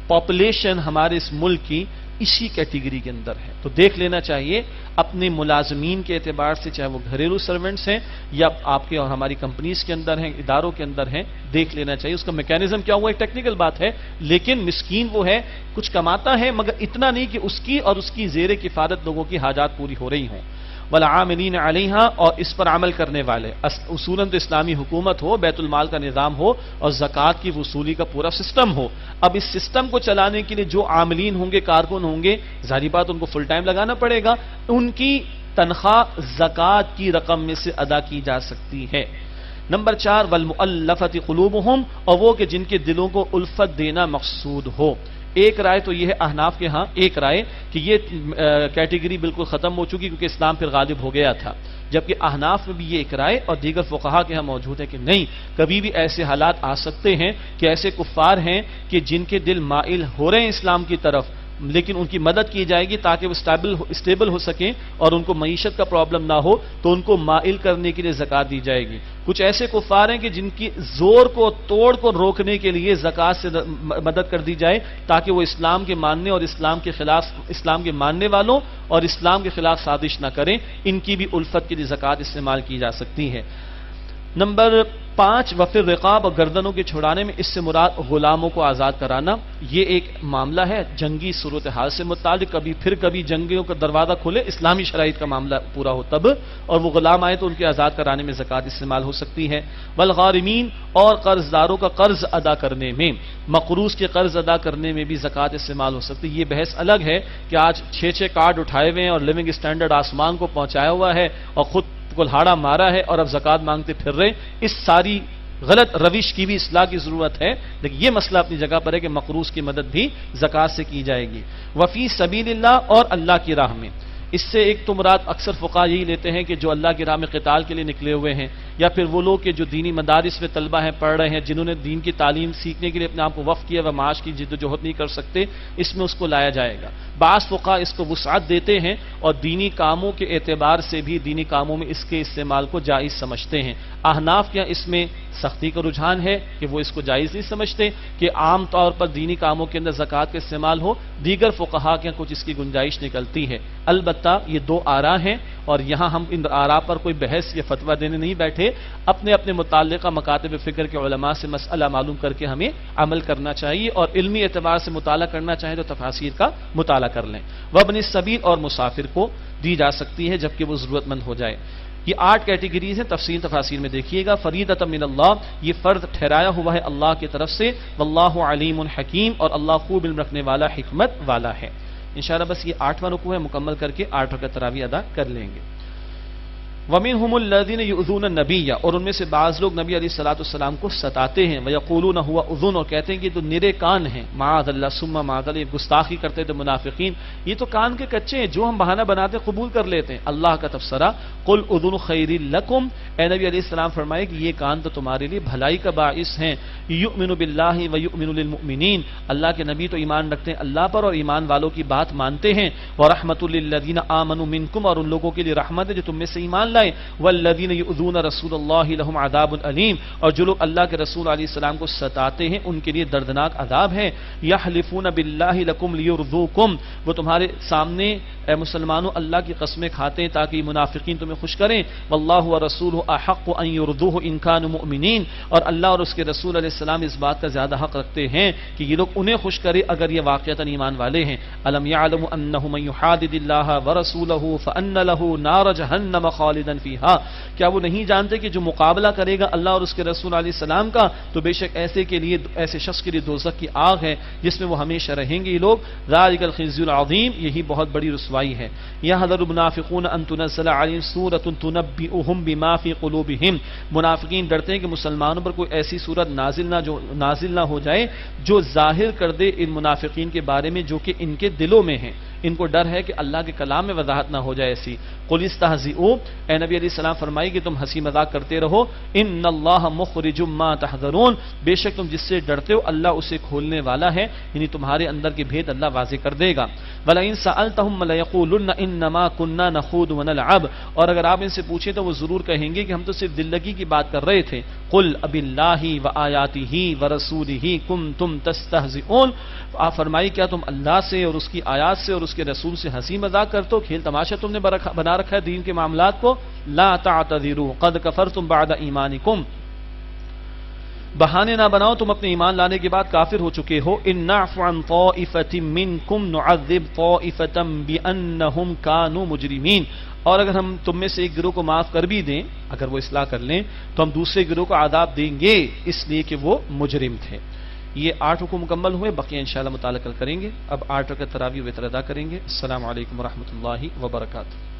پاپولیشن ہمارے اس ملک کی اسی کیٹیگری کے اندر ہے، تو دیکھ لینا چاہیے اپنے ملازمین کے اعتبار سے، چاہے وہ گھریلو سرونٹس ہیں یا آپ کے اور ہماری کمپنیز کے اندر ہیں، اداروں کے اندر ہیں، دیکھ لینا چاہیے اس کا میکینزم کیا ہوا، ایک ٹیکنیکل بات ہے، لیکن مسکین وہ ہے کچھ کماتا ہے مگر اتنا نہیں کہ اس کی اور اس کی زیر کفالت لوگوں کی حاجات پوری ہو رہی ہوں۔ والعاملین علیہا، اور اس پر عمل کرنے والے، اصولاً تو اسلامی حکومت ہو، بیت المال کا نظام ہو اور زکوٰۃ کی وصولی کا پورا سسٹم ہو۔ اب اس سسٹم کو چلانے کے لیے جو عاملین ہوں گے، کارکن ہوں گے، ظاہری بات ان کو فل ٹائم لگانا پڑے گا، ان کی تنخواہ زکوٰۃ کی رقم میں سے ادا کی جا سکتی ہے۔ نمبر 4 والمؤلفۃ قلوبہم، اور وہ کہ جن کے دلوں کو الفت دینا مقصود ہو۔ ایک رائے تو یہ ہے احناف کے ہاں، ایک رائے کہ یہ کیٹیگری بالکل ختم ہو چکی کیونکہ اسلام پھر غالب ہو گیا تھا، جبکہ احناف میں بھی یہ ایک رائے اور دیگر فقہا کے ہاں موجود ہے کہ نہیں، کبھی بھی ایسے حالات آ سکتے ہیں کہ ایسے کفار ہیں کہ جن کے دل مائل ہو رہے ہیں اسلام کی طرف، لیکن ان کی مدد کی جائے گی تاکہ وہ اسٹیبل ہو سکیں اور ان کو معیشت کا پرابلم نہ ہو، تو ان کو مائل کرنے کے لیے زکوٰۃ دی جائے گی۔ کچھ ایسے کفار ہیں کہ جن کی زور کو توڑ کو روکنے کے لیے زکوٰۃ سے مدد کر دی جائے تاکہ وہ اسلام کے ماننے اور اسلام کے ماننے والوں اور اسلام کے خلاف سازش نہ کریں، ان کی بھی الفت کے لیے زکوٰۃ استعمال کی جا سکتی ہے۔ نمبر 5 وفی الرقاب، اور گردنوں کے چھڑانے میں اس سے مراد غلاموں کو آزاد کرانا۔ یہ ایک معاملہ ہے جنگی صورتحال سے متعلق، کبھی جنگیوں کا دروازہ کھلے، اسلامی شرائط کا معاملہ پورا ہو تب، اور وہ غلام آئے تو ان کے آزاد کرانے میں زکوٰۃ استعمال ہو سکتی ہے۔ والغارمین، اور قرض داروں کا قرض ادا کرنے میں، مقروض کے قرض ادا کرنے میں بھی زکوٰۃ استعمال ہو سکتی ہے۔ یہ بحث الگ ہے کہ آج 6 کارڈ اٹھائے ہوئے ہیں اور لیونگ اسٹینڈرڈ آسمان کو پہنچایا ہوا ہے اور خود کلہاڑا مارا ہے اور اب زکوٰۃ مانگتے پھر رہے، اس ساری غلط روش کی بھی اصلاح کی ضرورت ہے، لیکن یہ مسئلہ اپنی جگہ پر ہے کہ مقروض کی مدد بھی زکوٰۃ سے کی جائے گی۔ وفی سبیل اللہ، اور اللہ کی راہ میں، اس سے ایک تو مراد اکثر فقہا یہی لیتے ہیں کہ جو اللہ کی راہ میں قتال کے لیے نکلے ہوئے ہیں یا پھر وہ لوگ کہ جو دینی مدارس میں طلبہ ہیں، پڑھ رہے ہیں، جنہوں نے دین کی تعلیم سیکھنے کے لیے اپنے آپ کو وقف کیا وہ معاش کی جد و جہد نہیں کر سکتے، اس میں اس کو لایا جائے گا۔ بعض فقہا اس کو وسعت دیتے ہیں اور دینی کاموں کے اعتبار سے بھی دینی کاموں میں اس کے استعمال کو جائز سمجھتے ہیں۔ احناف کیا اس میں سختی کا رجحان ہے کہ وہ اس کو جائز نہیں سمجھتے کہ عام طور پر دینی کاموں کے اندر زکوٰۃ کا استعمال ہو، دیگر فقہا کے کچھ اس کی گنجائش نکلتی ہے۔ البتہ یہ دو آراء ہیں اور یہاں ہم ان آراء پر کوئی بحث یا فتویٰ دینے نہیں بیٹھے، اپنے اپنے متعلقہ مکاتب فکر کے علماء سے مسئلہ معلوم کر کے ہمیں عمل کرنا چاہیے، اور علمی اعتبار سے مطالعہ کرنا چاہیں تو تفاسیر کا مطالعہ کر لیں۔ وابن السبیل اور مسافر کو دی جا سکتی ہے جبکہ وہ ضرورت مند ہو جائے۔ یہ 8 کیٹیگریز ہیں، تفصیل تفاسیر میں دیکھیے گا۔ فریضۃ من اللہ، یہ فرض ٹھہرایا ہوا ہے اللہ کی طرف سے، واللہ علیم حکیم، اور اللہ خوب علم رکھنے والا، حکمت والا ہے۔ انشاءاللہ بس یہ 8واں رکوع ہے، مکمل کر کے 8 رکعت تراویح ادا کر لیں گے۔ وَمِنْهُمُ الَّذِينَ يُؤْذُونَ النَّبِيَّ، اور ان میں سے بعض لوگ نبی علیہ الصلوۃ والسلام کو ستاتے ہیں، وَيَقُولُونَ هُوَ أُذُنٌ، اور کہتے ہیں کہ یہ تو نرے کان ہیں، معاذ اللہ ثم معاذ اللہ، گستاخی کرتے تھے منافقین، یہ تو کان کے کچے ہیں، جو ہم بہانہ بناتے قبول کر لیتے ہیں۔ اللہ کا تبصرہ، قُلْ أُذُنُ خَيْرٍ لَكُمْ، اے نبی علیہ السلام فرمائے کہ یہ کان تو تمہارے لیے بھلائی کا باعث ہیں۔ یؤمن باللہ ویؤمن للمؤمنین، اللہ کے نبی تو ایمان رکھتے ہیں اللہ پر اور ایمان والوں کی بات مانتے ہیں۔ وَرَحْمَةٌ لِّلَّذِينَ آمَنُوا مِنكُمْ، اور ان لوگوں کے لیے رحمت ہے جو تم میں سے ایمان لائے۔ والذین یؤذون رسول اللہ لهم عذاب علیم، اور جو لوگ اللہ کے رسول علیہ السلام کو ستاتے ہیں ان کے لیے دردناک عذاب ہے۔ یحلفون باللہ لکم لیرضوکم، وہ تمہارے سامنے اے مسلمانوں اللہ کی قسمیں کھاتے ہیں تاکہ یہ منافقین تمہیں خوش کریں۔ واللہ ورسولہ احق ان یرضوہ ان کانوا مؤمنین، اور اللہ اور اس کے رسول علیہ السلام اس بات کا زیادہ حق رکھتے ہیں کہ یہ لوگ انہیں خوش کرے اگر یہ واقعتاً ایمان والے ہیں۔ الم یعلموا انہ من یحادد اللہ ورسولہ فان له نار جہنم خالدا فیہا، کیا وہ نہیں جانتے کہ جو مقابلہ کرے گا اللہ اور اس کے رسول علیہ السلام کا تو بے شک ایسے شخص کے لیے دوزخ کی آگ ہے جس میں وہ ہمیشہ رہیں گے یہ لوگ۔ ذالک الخزي العظیم، یہی بہت بڑی رسوائی ہے۔ یحذر المنافقون ان تنزل علیہم سورۃ تنبئهم بما فی قلوبهم، منافقین ڈرتے ہیں کہ مسلمانوں پر کوئی ایسی سورت نازل نہ ہو جائے جو ظاہر کر دے ان منافقین کے بارے میں جو کہ ان کے دلوں میں ہیں، ان کو ڈر ہے کہ اللہ کے کلام میں وضاحت نہ ہو جائے ایسی۔ قل استہزئوا، اے نبی علیہ السلام فرمائے کہ تم ہنسی مذاق کرتے رہو۔ ان اللہ مخرج ما تحذرون، بے شک تم جس سے ڈرتے ہو اللہ اسے کھولنے والا ہے، یعنی تمہارے اندر کے بھید اللہ واضح کر دے گا۔ وَلَئِن سَأَلْتَهُمْ لَيَقُولُنَّ إِنَّمَا كُنَّا نَخُوضُ وَنَلْعَبُ، اور اگر آپ ان سے پوچھیں تو وہ ضرور کہیں گے کہ ہم تو صرف دل لگی کی بات کر رہے تھے۔ قُلْ أَبِاللَّهِ وَآيَاتِهِ وَرَسُولِهِ كُنتُمْ تَسْتَهْزِئُونَ، آپ فرمائیے کیا تم اللہ سے اور اس کی آیات سے اور اس کے رسول سے ہنسی مذاق کرتے ہو، کھیل تماشا تم نے بنا رکھا ہے دین کے معاملات کو۔ لا تعتذروا قد کفرتم بعد ایمانکم، بہانے نہ بناؤ تم اپنے ایمان لانے کے بعد کافر ہو چکے ہو۔ ان نعفو عن طائفة منکم نعذب طائفة بأنہم كانوا مجرمین، اور اگر ہم تم میں سے ایک گروہ کو معاف کر بھی دیں، اگر وہ اصلاح کر لیں تو ہم دوسرے گروہ کو عذاب دیں گے اس لیے کہ وہ مجرم تھے۔ یہ 8 رکوع مکمل ہوئے، بقیہ انشاءاللہ مطالعہ کل کریں گے۔ اب 8 رکعت تراویح وتر ادا کریں گے۔ السلام علیکم ورحمۃ اللہ وبرکاتہ۔